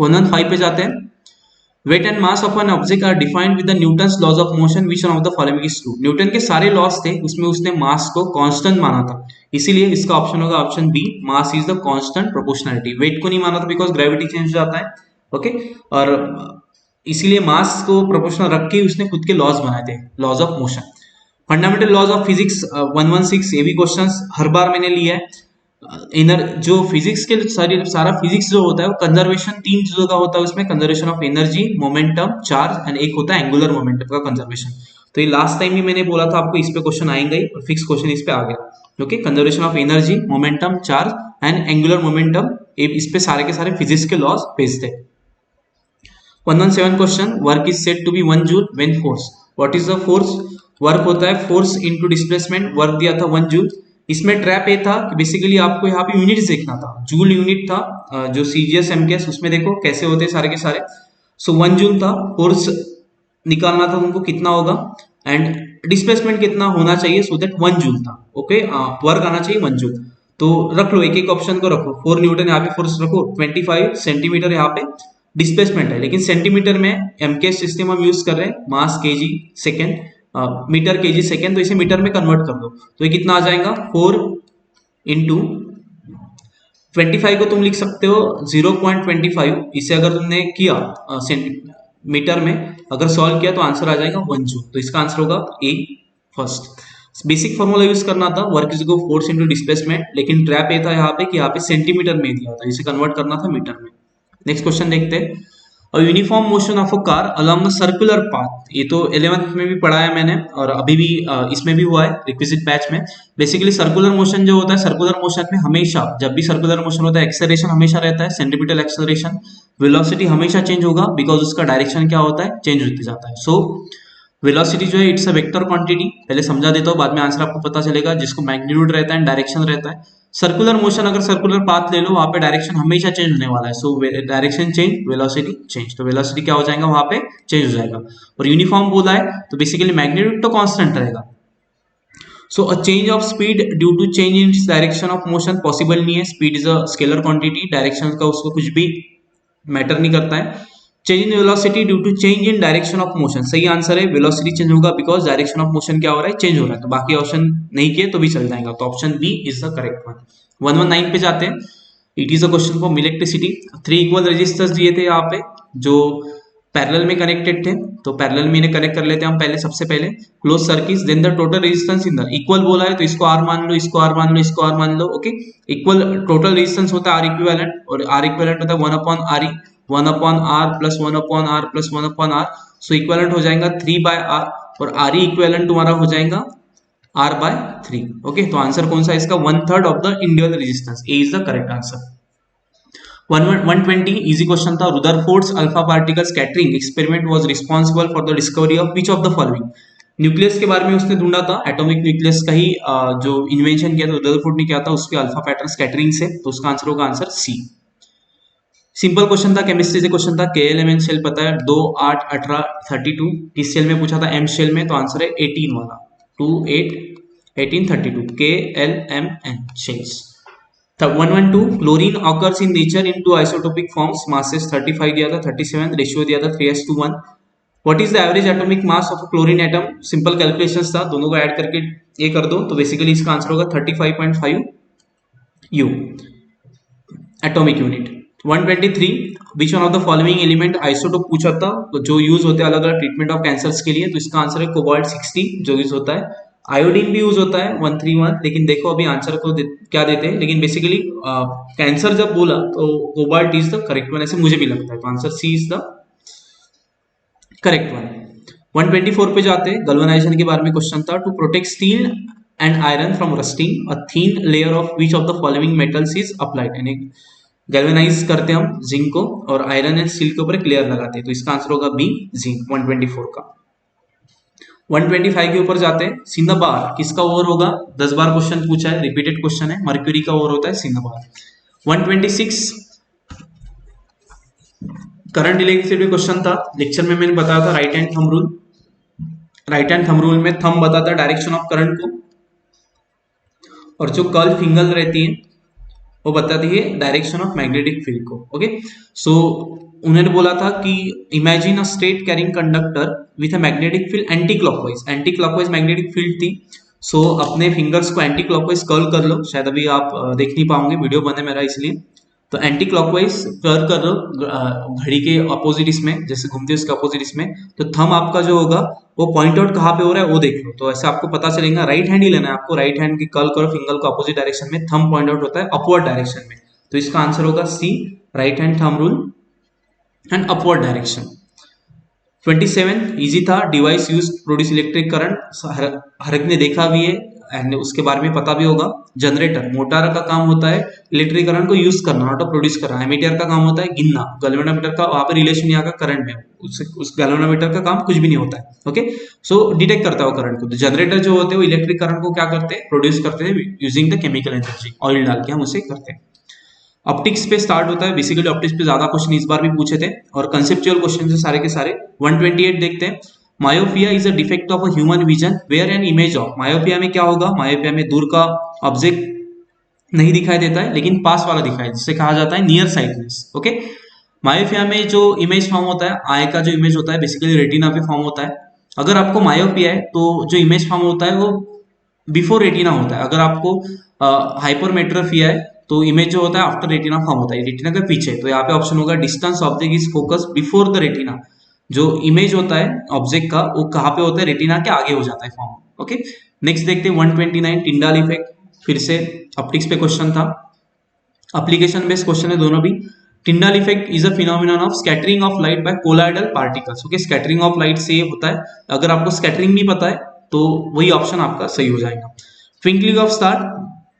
115 पे जाते हैं, weight and mass of an object are defined with the Newton's laws of motion, which one of the following is true. Newton के सारे laws थे, उसमें उसने मास को constant माना था, इसीलिए इसका ऑप्शन होगा option B, mass is the constant proportionality. Weight को नहीं माना था बिकॉज ग्रेविटी चेंज हो जाता है। ओके, और इसीलिए मास को प्रोपोर्शनल रख के उसने खुद के लॉज बनाए थे, laws of motion. Fundamental laws of physics 116, ये भी क्वेश्चन हर बार मैंने लिया है। इनर जो फिजिक्स के सारा फिजिक्स जो होता है वो कंजर्वेशन तीन चीजों का होता है, उसमें conservation of energy, momentum, charge, and एक होता है एंगुलर मोमेंटम का कंजर्वेशन। तो ये लास्ट टाइम भी मैंने बोला था आपको, इस पे क्वेश्चन आएंगे, फिक्स क्वेश्चन इस पे आ गया। Okay, conservation of energy, momentum, charge and angular momentum, इस पे सारे के सारे फिजिक्स के लॉज बेस्ड है। 117 question, work is said to be 1 joule when force, what is the force. Work होता है फोर्स इनटू डिस्प्लेसमेंट, वर्क दिया था 1 जूल। इसमें ट्रैप ये था कि बेसिकली आपको यहाँ पे यूनिट्स देखना था, जूल यूनिट था, जो सीजीएस एमकेएस उसमें देखो कैसे होते सारे के सारे। सो 1 जूल था, फोर्स निकालना था तुमको कितना होगा, एंड डिस्प्लेसमेंट कितना होना चाहिए, सो दैट 1 जूल था। ओके, वर्क आना चाहिए 1 जूल, तो रख लो एक एक ऑप्शन को रखो। 4 न्यूटन यहाँ पे फोर्स रखो, 25 सेंटीमीटर यहाँ पे डिस्प्लेसमेंट है, लेकिन सेंटीमीटर में एमकेएस सिस्टम हम यूज कर रहे हैं, mass K G second, metre K G second, तो इसे मीटर में कन्वर्ट कर दो, तो ये कितना आ जाएगा 4 इंटू 25 को तुम लिख सकते हो 0.25, इसे अगर तुमने किया मीटर में अगर सॉल्व किया तो आंसर आ जाएगा 1 जूल, तो इसका आंसर होगा ए फर्स्ट। बेसिक फॉर्मूला यूज करना था, work is equal force into displacement, लेकिन ट्रैप ये था यहाँ पे कि यहाँ पे सेंटीमीटर में दिया था, इसे कन्वर्ट करना था मीटर में। नेक्स्ट क्वेश्चन देखते हैं, uniform motion of a car along the circular path, ये तो 11th में भी पढ़ा है मैंने और अभी भी इसमें भी हुआ है रिक्विजिट बैच में। बेसिकली सर्कुलर मोशन जो होता है, सर्कुलर मोशन में हमेशा जब भी सर्कुलर मोशन होता है एक्सेलरेशन हमेशा रहता है, सेंट्रीपिटल एक्सेलरेशन, वेलोसिटी हमेशा चेंज होगा बिकॉज उसका डायरेक्शन क्या होता है, चेंज होते जाता है। सो वेलोसिटी जो है इट्स अ वेक्टर क्वांटिटी, पहले समझा देता हूँ बाद में आंसर आपको पता चलेगा, जिसको मैग्नीट्यूड रहता है, डायरेक्शन रहता है। सर्कुलर मोशन अगर सर्कुलर पाथ ले लो वहां पे डायरेक्शन हमेशा चेंज होने वाला है, so direction change velocity change, तो वेलोसिटी क्या हो जाएगा वहां पे, चेंज हो जाएगा। और यूनिफॉर्म बोला है तो बेसिकली मैग्नीट्यूड तो कांस्टेंट रहेगा। So a change of speed due to change in direction of motion possible नहीं है, speed is a scalar quantity, direction का उसको कुछ भी मैटर नहीं करता है। Change in velocity due to change in direction of motion, सही आंसर है, वेलोसिटी चेंज होगा बिकॉज डायरेक्शन ऑफ मोशन क्या हो रहा है, चेंज हो रहा है, तो बाकी ऑप्शन नहीं किए तो भी चल जाएगा, तो option B is the correct one. 119 पे जाते हैं। It is a question for electricity. 3 equal resistors दिए थे यहाँ पे जो पैरेलल में कनेक्टेड थे, तो पैरेलल में इन्हें कनेक्ट कर लेते हैं हम पहले, सबसे पहले close circuit, then the total resistance in the equal बोला है तो इसको आर मान लो, इसको आर मान लो, इसको आर मान लो, ओके। इक्वल टोटल रेजिस्टेंस होता है आर इक्विवेलेंट, और आर इक्विवेलेंट होता है 1 upon R E, 1 upon R plus 1 upon R plus 1 upon R, so equivalent हो जाएगा 3 बाय आर, और आर ई इक्विवेलेंट तुम्हारा हो जाएगा आर बाय 3, ओके। तो आंसर कौन सा है इसका, 1/3 of the individual resistance, A is the correct answer. 120 easy question था। Rutherford's alpha particle scattering experiment was responsible for the discovery of which of the following. Nucleus के बारे में उसने ढूंढा था, एटॉमिक न्यूक्लियस का ही जो इन्वेंशन किया था रुदरफोर्ड ने किया था, उसके अल्फा पैटर्न स्कैटरिंग से, तो उसका आंसर होगा आंसर सी। सिंपल क्वेश्चन था, केमिस्ट्री से क्वेश्चन था। KLMN शेल पता है 2 8 18 32, किस शेल में पूछा था, एम शेल में, तो आंसर है 18 वाला, 2 8 18 32 KLMN shells. 112 chlorine occurs in nature in two isotopic forms, masses 35 दिया था, 37 रेशियो दिया था 3:1। What is the average atomic mass of chlorine atom, simple calculations था, दोनों को ऐड करके ये कर दो, तो बेसिकली इसका आंसर होगा 35.5 you atomic unit. 123 which one of the following element isotope पूछा था, तो जो यूज होते हैं अलग अलग ट्रीटमेंट ऑफ कैंसर्स के लिए, तो इसका आंसर है कोबाल्ट 60 जो यूज होता है। आयोडीन भी यूज होता है 131, लेकिन देखो अभी आंसर को क्या देते हैं, लेकिन बेसिकली कैंसर जब बोला तो cobalt is the correct one, ऐसे मुझे भी लगता है, तो answer C is the correct one. 124 पे जाते हैं, गल्वेनाइजेशन के बारे में क्वेश्चन था। To protect steel and iron from rusting a thin layer of which of the following metals is applied, यानी गैल्वेनाइज करते हैं हम जिंक को और आयरन एंड स्टील के ऊपर एक लेयर लगाते हैं, तो इसका आंसर होगा बी जिंक 124 का। 125 के ऊपर जाते हैं। सिंदबार किसका ओर होगा, 10 बार क्वेश्चन पूछा है, रिपीटेड क्वेश्चन है, मर्क्यूरी का ओर होता है सिंदबार। 126 करंट इलेक्ट्रिसिटी क्वेश्चन था, लेक्चर में मैंने बताया था right hand thumb rule. Right hand thumb rule में थंब बताता है डायरेक्शन ऑफ करंट को, और जो कर्ल फिंगर रहती है वो बताती है डायरेक्शन ऑफ मैग्नेटिक फील्ड को, ओके। सो उन्होंने बोला था कि imagine a straight carrying conductor with a magnetic field anti clockwise magnetic field थी। सो अपने फिंगर्स को एंटी क्लॉकवाइज कर्ल कर लो, शायद अभी आप देख नहीं पाओगे, वीडियो बने मेरा इसलिए, तो एंटी क्लॉकवाइज कर्ल कर लो घड़ी के अपोजिट इसमें, जैसे घूमती है उसके अपोजिट इसमें, तो थंब आपका जो होगा वो पॉइंट आउट कहाँ पे हो रहा है वो देख लो, तो ऐसे आपको पता चलेगा। राइट हैंड ही लेना है आपको, राइट हैंड की कर्ल करो फिंगर को अपोजिट डायरेक्शन में, थंब पॉइंट आउट होता है अपवर्ड डायरेक्शन में, तो इसका आंसर होगा C, right hand thumb rule and upward direction. 27 easy था। Device use produce electric current, हर एक ने देखा भी है एंड उसके बारे में पता भी होगा। जनरेटर, मोटर का काम होता है इलेक्ट्रिक करंट को यूज करना, नॉट प्रोड्यूस करना। एमीटर का काम होता है गिनना, गैल्वेनोमीटर का वहां पे रिलेशन यहाँ का करंट में, उस गैल्वेनोमीटर का काम कुछ भी नहीं होता है, ओके। सो डिटेक्ट करता है वो करंट को। तो जनरेटर जो होते हैं वो इलेक्ट्रिक करंट को क्या करते हैं, प्रोड्यूस करते हैं using the chemical energy, oil डाल के हम उसे करते हैं। ऑप्टिक्स पे स्टार्ट होता है, बेसिकली ऑप्टिक्स पे ज्यादा क्वेश्चन इस बार भी पूछे थे और कंसेप्चुअल क्वेश्चन है सारे के सारे। 128 देखते हैं। Myopia is a defect of a human vision where an image of, myopia में क्या होगा, मायोपिया में दूर का ऑब्जेक्ट नहीं दिखाई देता है लेकिन पास वाला दिखाई, जिसे कहा जाता है नियर साइटनेस, ओके। मायोपिया में जो इमेज फॉर्म होता है, आई का जो इमेज होता है बेसिकली रेटिना पे फॉर्म होता है। अगर आपको मायोपिया है तो जो इमेज फॉर्म होता है वो बिफोर रेटिना होता है। अगर आपको हाइपरमेट्रोपिया है तो इमेज जो होता है आफ्टर रेटिना फॉर्म होता है, रेटिना के पीछे, तो यहाँ पे ऑप्शन होगा distance object is focus before the retina. जो इमेज होता है ऑब्जेक्ट का वो कहाँ पे होता है, रेटिना के आगे हो जाता है फॉर्म, ओके। नेक्स्ट देखते हैं 129 टिंडाल इफेक्ट, फिर से ऑप्टिक्स पे क्वेश्चन था, एप्लीकेशन बेस्ड क्वेश्चन है दोनों भी। Tyndall effect is a phenomenon of scattering of light by colloidal particles. Okay, scattering of light से ये होता है। अगर आपको स्कैटरिंग नहीं पता है तो वही ऑप्शन आपका सही हो जाएगा। ट्विंकलिंग ऑफ स्टार,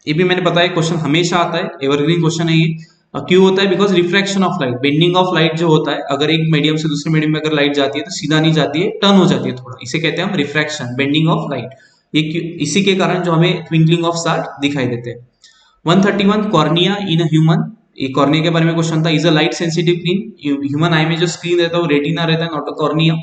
ये भी मैंने बताया क्वेश्चन हमेशा आता है, एवरग्रीन क्वेश्चन है ये। क्यों होता है? Because refraction of light, bending of light जो होता है, अगर एक मीडियम से दूसरे मीडियम में अगर लाइट जाती है तो सीधा नहीं जाती है, टर्न हो जाती है थोड़ा, इसे कहते हैं हम रिफ्रैक्शन, बेंडिंग ऑफ लाइट। ये इसी के कारण जो हमें ट्विंकलिंग ऑफ स्टार दिखाई देते हैं। 131 कॉर्निया इन ह्यूमन, ये कॉर्निया के बारे में क्वेश्चन था। Is a light sensitive screen, human आई में जो स्क्रीन रहता है वो रेटिना रहता है, नॉट अ कॉर्निया।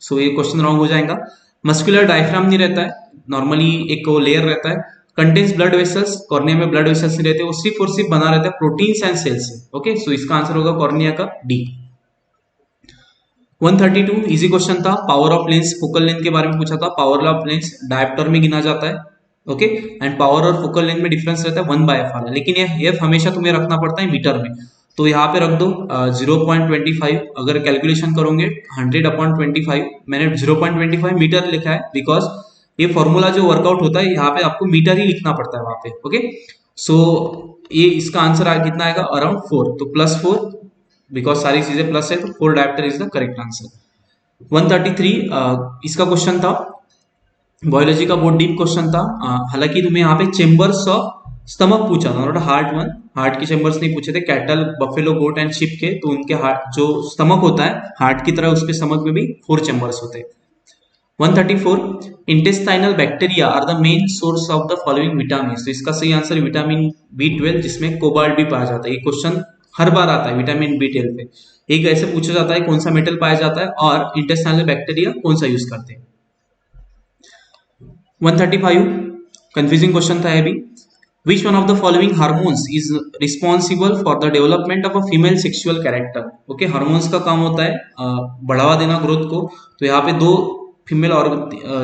सो ये क्वेश्चन रॉन्ग हो जाएगा। मस्कुलर डायफ्राम नहीं रहता है, नॉर्मली एक वो लेयर रहता है। कंटेन्स ब्लड वेसल्स, कॉर्निया में ब्लड वेसल्स नहीं रहते, वो सिर्फ और सिर्फ बना रहता है प्रोटीन्स एंड सेल्स से। ओके, सो इसका आंसर होगा कॉर्निया का डी। 132 इजी क्वेश्चन था, power of lens, focal length के बारे में पूछा था। पावर ऑफ लेंस डायप्टर में गिना जाता है। ओके, एंड पावर और फोकल लेंथ में डिफरेंस रहता है 1/f वाला, लेकिन ये f हमेशा तुम्हें रखना पड़ता है मीटर में, तो यहाँ पे रख दो 0.25। अगर कैलकुलेशन करोगे 100/25, मैंने 0.25 मीटर लिखा है बिकॉज ये फॉर्मूला जो वर्कआउट होता है यहाँ पे आपको मीटर ही लिखना पड़ता है वहां पे। ओके, सो ये इसका आंसर कितना आएगा? अराउंड 4, तो +4, बिकॉज सारी चीजें प्लस है तो 4 dioptre is the correct answer. 133 इसका क्वेश्चन था, बायोलॉजी का बहुत डीप क्वेश्चन था। हालांकि तुम्हें यहाँ पे चेंबर्स ऑफ स्टमक पूछा था, नॉट हार्ट वन, हार्ट के चेंबर्स नहीं पूछे थे। Cattle, buffalo, goat and sheep के, तो उनके हार्ट जो स्टमक होता है हार्ट की तरह, उसके स्टमक में भी 4 चेंबर्स होते हैं। 134 intestinal bacteria are the main source of the following vitamin, तो इसका सही आंसर विटामिन B12, जिसमें कोबाल्ट भी पाया जाता है। ये क्वेश्चन हर बार आता है विटामिन B12 पे। एक ऐसे पूछा जाता है कौन सा मेटल पाया जाता है और इंटेस्टाइनल बैक्टीरिया कौन सा यूज करते हैं। 135 कंफ्यूजिंग क्वेश्चन था ये भी। Which one of the following hormones is responsible for the development of a female sexual character? Okay, hormones का काम होता है बढ़ावा देना ग्रोथ को। तो यहाँ पे 2 फीमेल और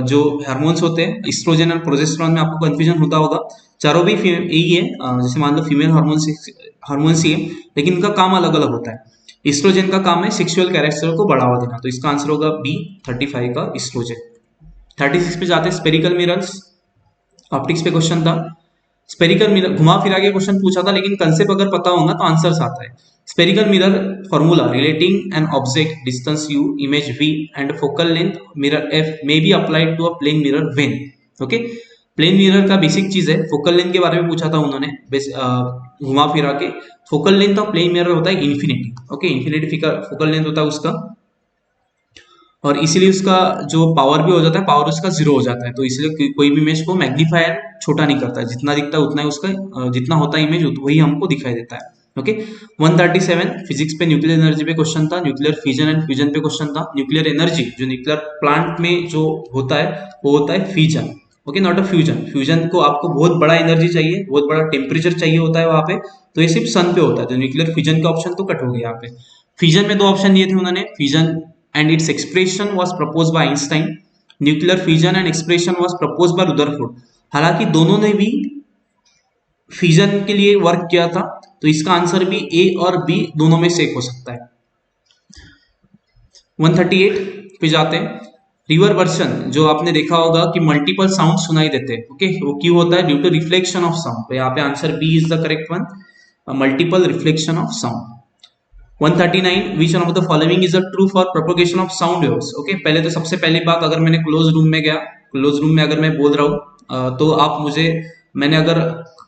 जो हार्मोन्स होते हैं, इस्ट्रोजन और प्रोजेस्टेरॉन में आपको कंफ्यूजन होता होगा। चारों भी यही है, जैसे मान लो फीमेल हार्मोन्स ही है, लेकिन इनका काम अलग अलग होता है। इस्ट्रोजन का काम है सेक्सुअल कैरेक्टर को बढ़ावा देना, तो इसका आंसर होगा B35 का इस्ट्रोजन। 36 पे जाते हैं, स्पेरिकल मिरर्स, ऑप्टिक्स पे क्वेश्चन था। स्पेरिकल मिरर घुमा फिरा के क्वेश्चन पूछा था, लेकिन कंसेप्ट अगर पता होगा तो आंसर्स आता है। Spherical mirror formula, relating an object distance u, image v and focal length mirror f may be applied to a plane mirror when. Okay, plane mirror का बेसिक चीज है। फोकल लेंथ के बारे में पूछा था उन्होंने घुमा फिरा के। Focal length of plane mirror होता है infinity. Okay, infinity focal length होता है उसका, और इसीलिए उसका जो पावर भी हो जाता है, पावर उसका 0 हो जाता है। तो इसलिए कोई भी इमेज को मैग्नीफायर छोटा नहीं करता है, जितना दिखता है उतना ही उसका, जितना होता है इमेज वही हमको दिखाई देता है। ओके, 137 फिजिक्स पे न्यूक्लियर एनर्जी पे क्वेश्चन था, न्यूक्लियर फिजन एंड फ्यूजन पे क्वेश्चन था। न्यूक्लियर एनर्जी जो न्यूक्लियर प्लांट में जो होता है वो होता है fission. Okay, not a fusion. Fusion को आपको बहुत बड़ा एनर्जी चाहिए, बहुत बड़ा टेम्परेचर चाहिए होता है वहां पे, तो ये सिर्फ सन पे होता है। तो न्यूक्लियर फ्यूजन का ऑप्शन तो कट हो गया यहाँ पे। फिजन में 2 ऑप्शन दिए थे उन्होंने, fission and its expression was proposed by Einstein. Nuclear fission and expression was proposed by Rutherford. हालांकि दोनों ने भी फिजन के लिए वर्क किया था, तो इसका आंसर भी A और B दोनों में से एक हो सकता है। 138 पे जाते हैं, रिवर्बर्शन, जो आपने देखा होगा कि मल्टीपल साउंड सुनाई देते हैं। ओके, वो क्यों होता है? Due to reflection of sound. तो यहाँ पे answer B is the correct one, multiple reflection of sound. 139 which one of the following is a true for propagation of sound waves? Okay, पहले तो सबसे पहली बात, अगर मैंने क्लोज रूम में गया, क्लोज रूम में अगर मैं बोल रहा हूँ तो आप मुझे, मैंने अगर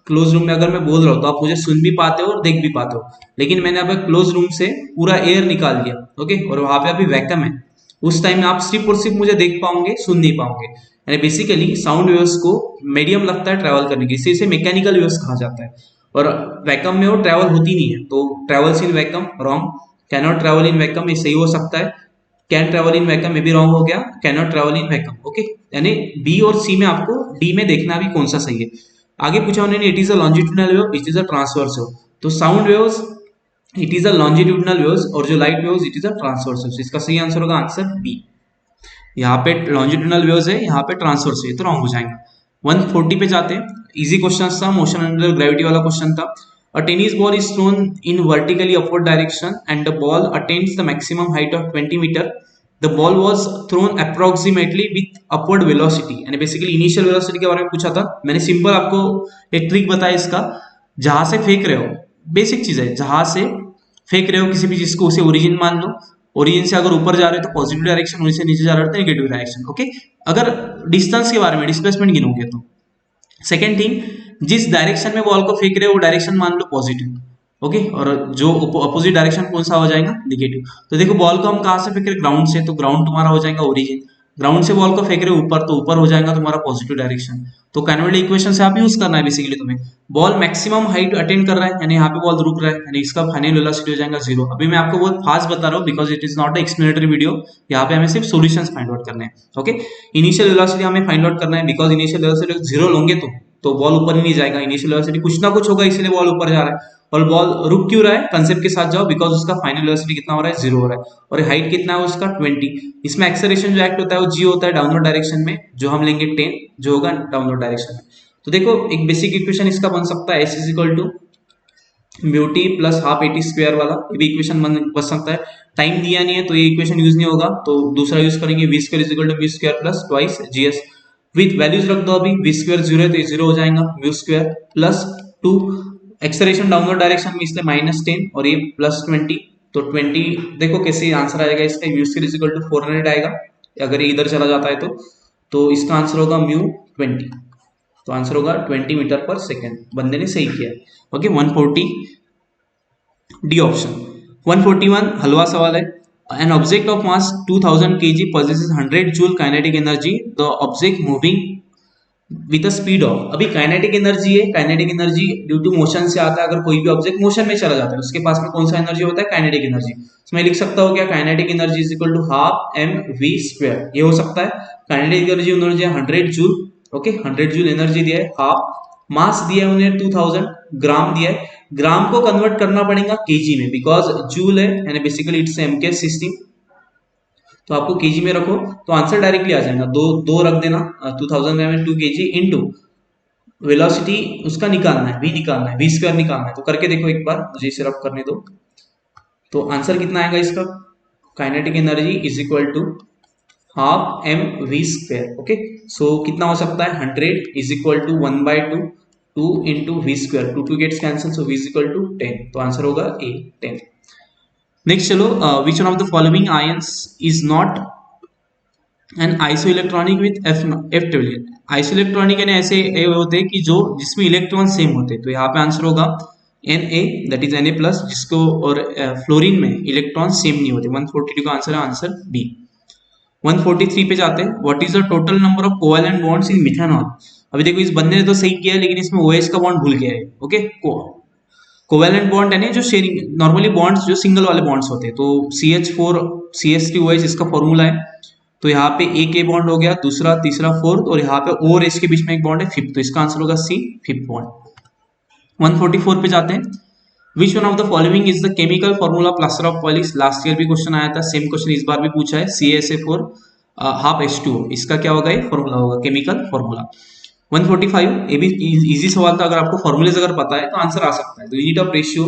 क्लोज रूम में अगर मैं बोल रहा हूँ तो आप मुझे सुन भी पाते हो और देख भी पाते हो, लेकिन मैंने अब क्लोज रूम से पूरा एयर निकाल दिया। ओके, और वहां पे अभी वैक्यूम है, उस टाइम में आप सिर्फ और सिर्फ मुझे देख पाओगे, सुन नहीं पाओगे। यानी बेसिकली साउंड वेव्स को मीडियम लगता है ट्रेवल करने की, इसे मैकेनिकल वेव्स कहा जाता है, और वैक्यूम में वो ट्रेवल होती नहीं है। तो travels in vacuum wrong, can not travel in vacuum ये सही हो सकता है, कैन ट्रेवल इन वैक्यूम में भी रॉन्ग हो गया, can not travel in vacuum. Okay, यानी बी और सी में आपको डी में देखना भी कौन सा सही है। आगे पूछा उन्होंने, it is a longitudinal wave, it is a transverse wave. तो sound waves it is a longitudinal waves, और जो light waves it is a transverse waves. इसका सही आंसर होगा आंसर बी। यहाँ पे लॉन्जिट्यूडनल वेव्स है, यहाँ पे ट्रांसवर्स है, तो रॉन्ग हो जाएगा। 140 पे जाते हैं, इजी क्वेश्चन था, मोशन अंडर ग्रेविटी वाला क्वेश्चन था। A tennis ball is thrown in vertically upward direction and the ball attains the maximum height of 20 meter. The ball was thrown approximately with upward velocity. यानी basically initial velocity के बारे में पूछा था। मैंने simple आपको एक ट्रिक बताया इसका, जहां से फेंक रहे हो, बेसिक चीज है, जहां से फेंक रहे हो किसी भी चीज को, उसे ओरिजिन मान लो। ओरिजिन से अगर ऊपर जा रहे हो तो पॉजिटिव डायरेक्शन, ओरिजिन से नीचे जा रहे हो तो नेगेटिव डायरेक्शन। ओके, अगर डिस्टेंस के बारे में, डिस्प्लेसमेंट गिनोगे तो सेकेंड थिंग, जिस डायरेक्शन में बॉल को फेंक रहे हो वो डायरेक्शन मान लो पॉजिटिव। ओके, और जो अपोजिट डायरेक्शन कौन सा हो जाएगा, नेगेटिव। तो देखो बॉल को हम कहाँ से फेंक रहे हैं, ग्राउंड से, तो ग्राउंड तुम्हारा हो जाएगा ओरिजिन। ग्राउंड से बॉल को फेंक रहे हो ऊपर, तो ऊपर हो जाएगा तुम्हारा पॉजिटिव डायरेक्शन। तो कैनोली इक्वेशन से आप यूज करना है बेसिकली तुम्हें। बॉल मैक्सिमम हाइट अटेंड कर रहा है, यानी यहाँ पे बॉल रुक रहा है, यानी इसका फाइनल वेलोसिटी हो जाएगा 0। अभी मैं आपको बहुत फास्ट बता रहा हूँ because it is not explanatory video, यहाँ पे हमें सिर्फ सॉल्यूशंस फाइंड आउट करने हैं। ओके, इनिशियल वेलोसिटी हमें फाइंड आउट करना है, बिकॉज इनिशियल वेलोसिटी 0 लोगे तो बॉल ऊपर ही नहीं जाएगा। इनिशियल वेलोसिटी कुछ ना कुछ होगा, इसलिए बॉल ऊपर जा रहा है। और बॉल रुक क्यों रहा है, कंसेप्ट के साथ जाओ, बिकॉज उसका फाइनल वेलोसिटी कितना हो रहा है, 0 हो रहा है। और हाइट कितना है उसका, 20। इसमें एक्सेलरेशन जो एक्ट होता है वो जी होता है डाउनवर्ड डायरेक्शन में, जो हम लेंगे 10, जो होगा डाउनवर्ड डायरेक्शन में। तो देखो एक बेसिक इक्वेशन इसका बन सकता है, S is equal to mu T plus half A T square वाला, ये भी इक्वेशन बन सकता है। टाइम दिया नहीं है तो ये इक्वेशन यूज नहीं होगा, तो दूसरा यूज करेंगे, V square is equal to mu square plus twice GS. With values रख दो, अभी वी स्क्वायर 0 है तो ये 0 हो जाएगा, mu square plus 2, acceleration downward direction में इसलिए -10 और ये +20। तो 20 देखो कैसे आंसर आएगा इसका, mu square is equal to 400 आएगा अगर ये इधर चला जाता है तो इसका आंसर होगा म्यू 20। तो आंसर होगा 20 मीटर पर सेकेंड। बंदे ने सही किया। Okay, 140 D option. 141 हलवा सवाल है। An object of mass 2000 kg possesses 100 joule kinetic energy, the object moving with speed of. अभी काइनेटिक एनर्जी है, kinetic energy due to motion से आता है। अगर कोई भी ऑब्जेक्ट मोशन में चला जाता है उसके पास में कौन सा एनर्जी होता है, काइनेटिक एनर्जी। मैं लिख सकता हूँ क्या, kinetic energy is equal to half M V square, ये हो सकता है। काइनेटिक एनर्जी उन्होंने दिया 100 जूल। ओके, 100 जूल एनर्जी दिया है, हाफ मास दिया है उन्हें 2000, ग्राम दिया है। ग्राम को कन्वर्ट करना पड़ेगा केजी में, बिकॉज जूल है यानी बेसिकली इट्स एमके सिस्टम, तो आपको केजी में रखो तो आंसर डायरेक्टली आ जाएगा। दो रख देना, 2000 ग्राम में 2 kg इंटू वेलोसिटी उसका निकालना है, वी निकालना है, वी स्क्वायर निकालना है। तो करके देखो एक बार, मुझे इसे रफ करने दो। तो आंसर कितना आएगा इसका, kinetic energy is equal to half M V square. Okay, so कितना हो सकता है, 100 is equal to 1/2, 2 into V square, 2 gets cancel, so V is equal to 10। तो आंसर होगा ए, 10। नेक्स्ट चलो, which one of the following ions is not an isoelectronic with F ट्रिलियन। Isoelectronic यानी ऐसे होते हैं कि जो जिसमें इलेक्ट्रॉन सेम होते हैं। तो यहाँ पे आंसर होगा N A, that is Na+, जिसको और फ्लोरीन में इलेक्ट्रॉन सेम नहीं होते। 142 का आंसर है, आंसर बी। 143 पे जाते हैं, what is the total number of covalent bonds in methanol. अभी देखो इस बंदे ने तो सही किया है, लेकिन इसमें OH का बॉन्ड भूल गया है। ओके, कोवैलेंट बॉन्ड यानी जो शेयरिंग, नॉर्मली बॉन्ड्स जो सिंगल वाले बॉन्ड्स होते हैं, तो CH4 CH3OH इसका फॉर्मूला है। तो यहाँ पे एक ए बॉन्ड हो गया, दूसरा, तीसरा, फोर्थ, और यहाँ पे O और H के बीच में एक बॉन्ड है, फिफ्थ। तो इसका आंसर होगा सी, फिफ्थ बॉन्ड। 144 पे जाते हैं, which one of the following is the chemical formula plaster of polish. Last year भी क्वेश्चन आया था, सेम क्वेश्चन इस बार भी पूछा है, CaSO4 हाफ H2O, इसका क्या होगा, ये फॉर्मूला होगा, केमिकल फॉर्मूला। 145, ये भी इजी सवाल था, अगर आपको फॉर्मूलेज अगर पता है तो आंसर आ सकता है। तो unit of ratio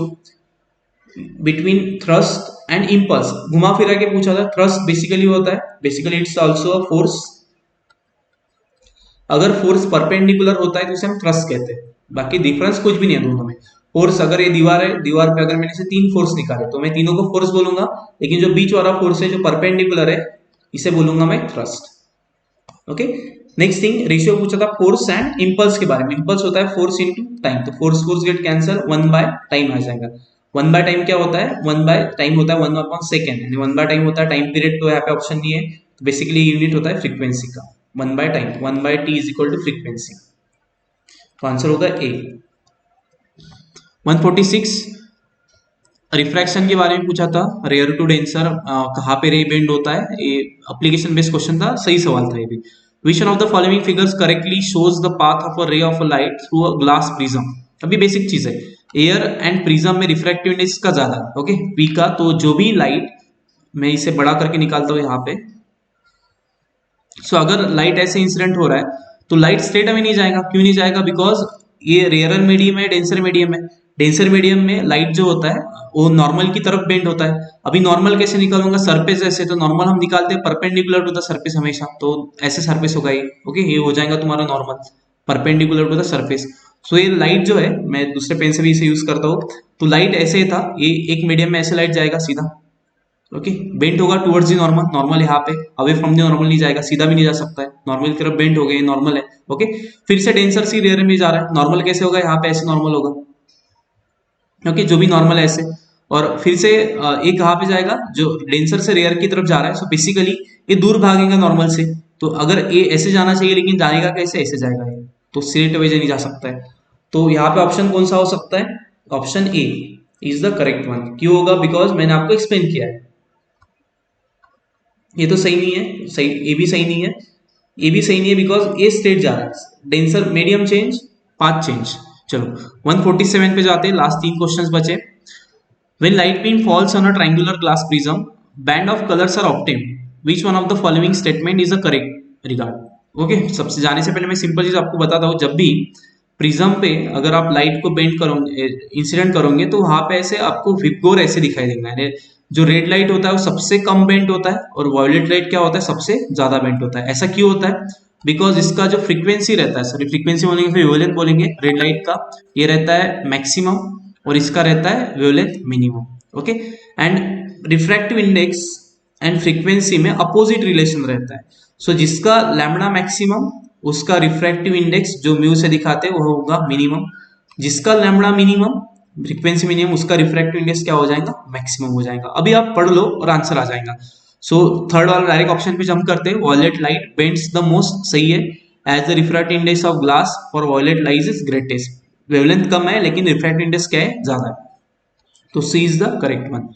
between thrust and impulse, घुमा फिरा के पूछा था। थ्रस्ट बेसिकली होता है, basically it's also a force. अगर फोर्स परपेंडिकुलर होता है तो उसे हम थ्रस्ट कहते हैं, बाकी डिफरेंस कुछ भी नहीं है दोनों में। फोर्स, अगर ये दीवार है, दीवार पे अगर मैंने से 3 फोर्स निकाले तो मैं तीनों को फोर्स बोलूंगा, लेकिन जो बीच वाला फोर्स है जो परपेंडिकुलर है इसे बोलूंगा मैं thrust. Okay, next thing, ratio पूछा था फोर्स एंड इंपल्स के बारे में। इंपल्स होता है फोर्स इनटू टाइम, तो फोर्स गेट कैंसल, 1/टाइम आ जाएगा। 1/टाइम क्या होता है, 1/टाइम होता है 1/सेकेंड, यानी 1/टाइम होता है टाइम पीरियड, तो यहाँ पे ऑप्शन नहीं है। तो बेसिकली यूनिट होता है फ्रीक्वेंसी का, 1/टाइम, 1/t is equal to frequency. तो आंसर होगा ए। 146, रिफ्रैक्शन के बारे में पूछा था, रेयर टू डेंसर, कहाँ पे रे बेंड होता है, ये एप्लीकेशन बेस्ड क्वेश्चन था, सही सवाल था ये भी। Which one of the following figures correctly shows the path of a ray of a light through a glass prism? अभी बेसिक चीज है, एयर एंड प्रिज्म में रिफ्रैक्टिव इंडेक्स का ज्यादा है, ओके, पी का। तो जो भी लाइट, मैं इसे बड़ा करके निकालता हूँ यहाँ पे। सो अगर लाइट ऐसे इंसिडेंट हो रहा है तो लाइट स्ट्रेट अवे नहीं जाएगा, क्यों नहीं जाएगा, बिकॉज ये रेयरर मीडियम है, डेंसर मीडियम है। डेंसर मीडियम में लाइट जो होता है वो नॉर्मल की तरफ बेंड होता है। अभी नॉर्मल कैसे निकालूंगा, सरफेस ऐसे, तो नॉर्मल हम निकालते हैं परपेंडिकुलर टू द सरफेस हमेशा, तो ऐसे सरफेस होगा ये। ओके, ये हो जाएगा तुम्हारा normal perpendicular to the surface. So ये लाइट जो है, मैं दूसरे पेन से भी इसे यूज करता हूँ, तो लाइट ऐसे ही था, ये एक मीडियम में ऐसे लाइट जाएगा सीधा, ओके, बेंट होगा टुवर्ड्स दी नॉर्मल, नॉर्मल यहाँ पे अवे फ्रॉम दी नॉर्मल नहीं जाएगा, सीधा भी नहीं जा सकता है, नॉर्मल की तरफ बेंट हो गए, नॉर्मल है, ओके। फिर से डेंसर सी रेयर में जा रहा है, नॉर्मल कैसे होगा, यहाँ पे ऐसे नॉर्मल होगा, ओके, जो भी नॉर्मल है ऐसे, और फिर से एक कहाँ पे जाएगा, जो डेंसर से रेयर की तरफ जा रहा है, सो बेसिकली ये दूर भागेगा नॉर्मल से, तो अगर ए ऐसे जाना चाहिए लेकिन जाएगा कैसे, ऐसे जाएगा ये, तो स्ट्रेट अवे नहीं जा सकता है। तो यहाँ पे ऑप्शन कौन सा हो सकता है, option A is the correct one. क्यों होगा, बिकॉज मैंने आपको एक्सप्लेन किया है। ये तो सही नहीं है, सही, ये भी सही नहीं है, ये भी सही नहीं है, बिकॉज ए स्ट्रेट जा रहा है, denser medium change, path change. चलो 147 पे जाते हैं, लास्ट 3 क्वेश्चंस बचे। When light beam falls on a triangular glass prism, band of colors are obtained. Which one of the following statement is a correct regard? Okay, सबसे जाने से पहले मैं सिंपल चीज आपको बताता हूँ, जब भी प्रिज्म पे अगर आप लाइट को बेंड करोगे, इंसिडेंट करोगे, तो वहां पे ऐसे आपको विपगोर ऐसे दिखाई देगा, यानी जो रेड लाइट होता है वो सबसे कम बेंट होता है, और वायलेट लाइट क्या होता है, सबसे ज्यादा बेंट होता है। ऐसा क्यों होता है, बिकॉज इसका जो फ्रीक्वेंसी रहता है, सॉरी फ्रीक्वेंसी बोलेंगे फिर वेवलेंथ बोलेंगे, रेड लाइट का ये रहता है मैक्सिमम और इसका रहता है wavelength minimum, okay. And refractive index and frequency में अपोजिट रिलेशन रहता है, सो जिसका लैम्बडा मैक्सिमम उसका रिफ्रैक्टिव इंडेक्स जो म्यू से दिखाते हैं वो होगा मिनिमम, जिसका लैम्बडा मिनिमम फ्रीक्वेंसी मिनिमम उसका रिफ्रैक्टिव इंडेक्स क्या हो जाएगा, मैक्सिमम हो जाएगा। अभी आप पढ़ लो और आंसर आ जाएगा। सो थर्ड वाला डायरेक्ट ऑप्शन पे जंप करते हैं, violet light bends the most, सही है, as the refractive index of glass for violet light is greatest. Wavelength कम है लेकिन रिफ्रैक्टिव इंडेक्स क्या है, ज्यादा है, तो C is the correct one.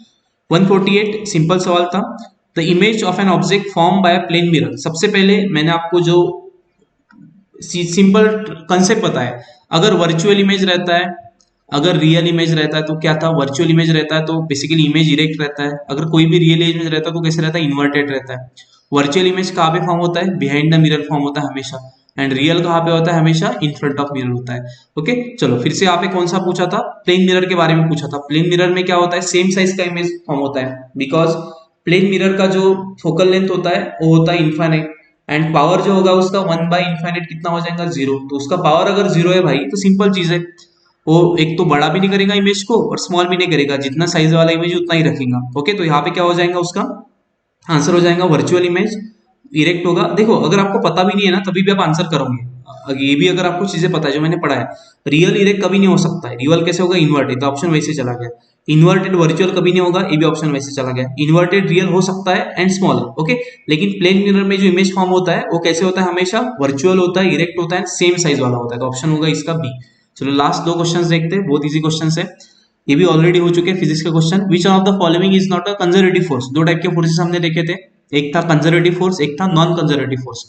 148 simple सवाल था, the image of an object form by plane mirror. सबसे पहले मैंने आपको जो सिंपल कंसेप्ट बताया, अगर वर्चुअल इमेज रहता है, अगर रियल इमेज रहता है तो क्या था, वर्चुअल इमेज रहता है तो बेसिकली इमेज इरेक्ट रहता है, अगर कोई भी रियल इमेज रहता है तो कैसे रहता है, इन्वर्टेड रहता है। वर्चुअल इमेज कहाँ पे फॉर्म होता है, बिहाइंड द मिरर फॉर्म होता है हमेशा, एंड रियल कहाँ पे होता है, हमेशा इन फ्रंट ऑफ मिरर होता है, ओके। चलो फिर से यहाँ पे कौन सा पूछा था, प्लेन मिरर के बारे में पूछा था। प्लेन मिरर में क्या होता है, सेम साइज का इमेज फॉर्म होता है, बिकॉज प्लेन मिरर का जो फोकल लेंथ होता है वो होता है इनफाइनाइट, एंड पावर जो होगा उसका 1/इनफाइनाइट कितना हो जाएगा, 0। तो उसका पावर अगर 0 है भाई, तो सिंपल चीज है, वो एक तो बड़ा भी नहीं करेगा इमेज को और स्मॉल भी नहीं करेगा, जितना साइज वाला इमेज उतना ही रखेगा, ओके। तो यहाँ पे क्या हो जाएगा, उसका आंसर हो जाएगा वर्चुअल इमेज इरेक्ट होगा। देखो अगर आपको पता भी नहीं है ना तभी भी आप आंसर करोगे, ये भी अगर आपको चीजें पता है जो मैंने पढ़ा है, रियल इरेक्ट कभी नहीं हो सकता है, रियल कैसे होगा, इन्वर्टेड, तो ऑप्शन वैसे चला गया। इन्वर्टेड वर्चुअल कभी नहीं होगा, ये भी ऑप्शन वैसे चला गया। इन्वर्टेड रियल हो सकता है एंड स्मॉल, ओके, लेकिन प्लेन मिरर में जो इमेज फॉर्म होता है वो कैसे होता है, हमेशा वर्चुअल होता है, इरेक्ट होता है, सेम साइज वाला होता है, तो ऑप्शन होगा इसका बी। चलो लास्ट 2 क्वेश्चन देखते हैं, बहुत इजी क्वेश्चन है, ये भी ऑलरेडी हो चुके हैं फिजिक्स के question. Which one of the following is not a conservative force. 2 type के फोर्सेस हमने देखे थे, एक था कंजर्वेटिव फोर्स, एक था non conservative force.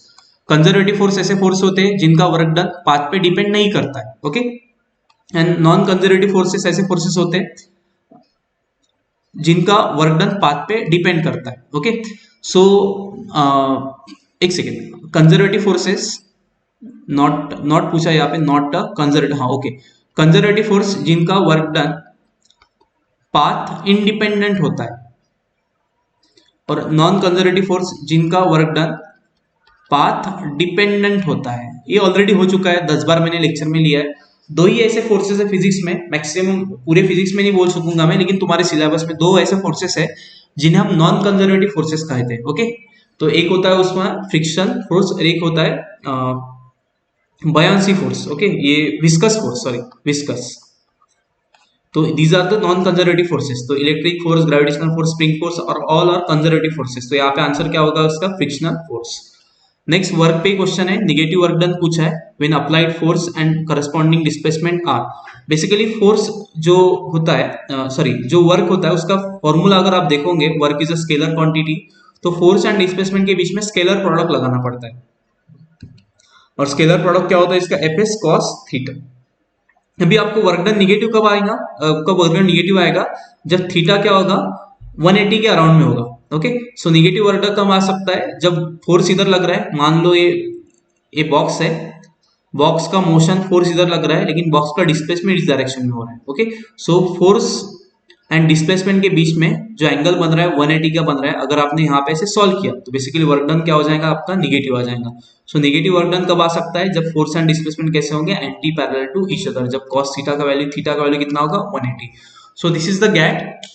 Conservative force ऐसे फोर्स होते हैं जिनका वर्क डन पाथ पे डिपेंड नहीं करता है, okay, and non conservative forces ऐसे फोर्सेस होते हैं जिनका वर्क डन पाथ पे डिपेंड करता है, ओके। सो एक सेकेंड, कंजर्वेटिव फोर्सेस नॉट पूछा यहाँ पे, नॉट कंजर्वेटिव, हाँ ओके, कंजर्वेटिव फोर्स जिनका वर्क डन पाथ इंडिपेंडेंट होता है, और नॉन कंजर्वेटिव फोर्स जिनका वर्क डन पाथ डिपेंडेंट होता है। ये ऑलरेडी हो चुका है, 10 बार मैंने लेक्चर में लिया है। 2 ही ऐसे फोर्सेस है फिजिक्स में, मैक्सिमम पूरे फिजिक्स में नहीं बोल सकूंगा मैं, लेकिन तुम्हारे सिलेबस में 2 ऐसे फोर्सेस है जिन्हें हम नॉन कंजर्वेटिव फोर्सेस कहते हैं, ओके। तो एक होता है उसमें फ्रिक्शन फोर्स और एक होता है बयांसी फोर्स, ओके, ये विस्कस फोर्स, सॉरी विस्कस। तो these are the non conservative forces. तो electric force, gravitational force, spring force और ऑल आर कंजर्वेटिव फोर्सेस। तो यहाँ पे आंसर क्या होगा उसका, फ्रिक्शनल फोर्स। नेक्स्ट वर्क पे क्वेश्चन है, निगेटिव वर्क डन पूछा है, when applied force and corresponding displacement are. Basically force जो होता है, सॉरी जो वर्क होता है उसका फॉर्मूला अगर आप देखोगे, work is a scalar quantity, तो फोर्स एंड डिस्प्लेसमेंट के बीच में स्केलर प्रोडक्ट लगाना पड़ता है, और स्केलर प्रोडक्ट क्या होता है इसका, एफ एस कॉस थीटा। अभी आपको वर्क डन निगेटिव कब आएगा, कब वर्क डन निगेटिव आएगा, जब थीटा क्या होगा 180 के अराउंड में होगा, ओके। सो निगेटिव वर्क डन कब आ सकता है, जब फोर्स इधर लग रहा है, मान लो ये बॉक्स है, बॉक्स का मोशन फोर्स इधर लग रहा है लेकिन बॉक्स का डिस्प्लेसमेंट इस डायरेक्शन में हो रहा है, okay. So force and displacement के बीच में जो एंगल बन रहा है 180 का बन रहा है, अगर आपने यहाँ पे ऐसे सॉल्व किया तो बेसिकली वर्क डन क्या हो जाएगा आपका, निगेटिव आ जाएगा। सो निगेटिव वर्क डन कब आ सकता है, जब फोर्स एंड डिस्प्लेसमेंट कैसे होंगे, anti parallel to each other, जब cos थीटा का वैल्यू कितना होगा 180। So this is the GAT.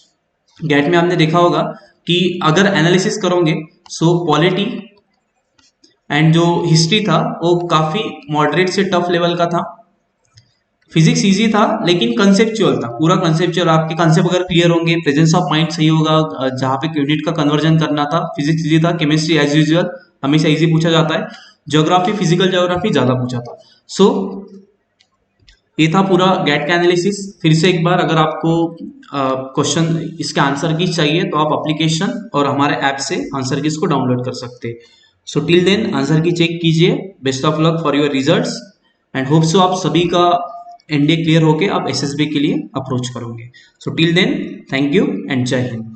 GAT में आपने देखा होगा कि अगर एनालिसिस करोगे सो पॉलिटी एंड जो हिस्ट्री था वो काफी मॉडरेट से टफ लेवल का था। फिजिक्स इजी था लेकिन कंसेप्चुअल था, पूरा कंसेप्चुअल। आपके कंसेप्ट अगर क्लियर होंगे, प्रेजेंस ऑफ माइंड सही होगा, जहां पे यूनिट का कन्वर्जन करना था, फिजिक्स इजी था। केमिस्ट्री एज यूजुअल हमेशा इजी पूछा जाता है। ज्योग्राफी, फिजिकल ज्योग्राफी ज्यादा पूछा था। सो ये था पूरा गैट का एनालिसिस। फिर से एक बार, अगर आपको क्वेश्चन इसके आंसर की चाहिए तो आप एप्लीकेशन और हमारे ऐप से आंसर कीज को डाउनलोड कर सकते हैं। सो टिल देन आंसर की चेक कीजिए। Best of luck for your results and hope so आप सभी का एनडीए क्लियर होके आप एसएसबी के लिए अप्रोच करोगे। So till then, thank you and जय हिंद।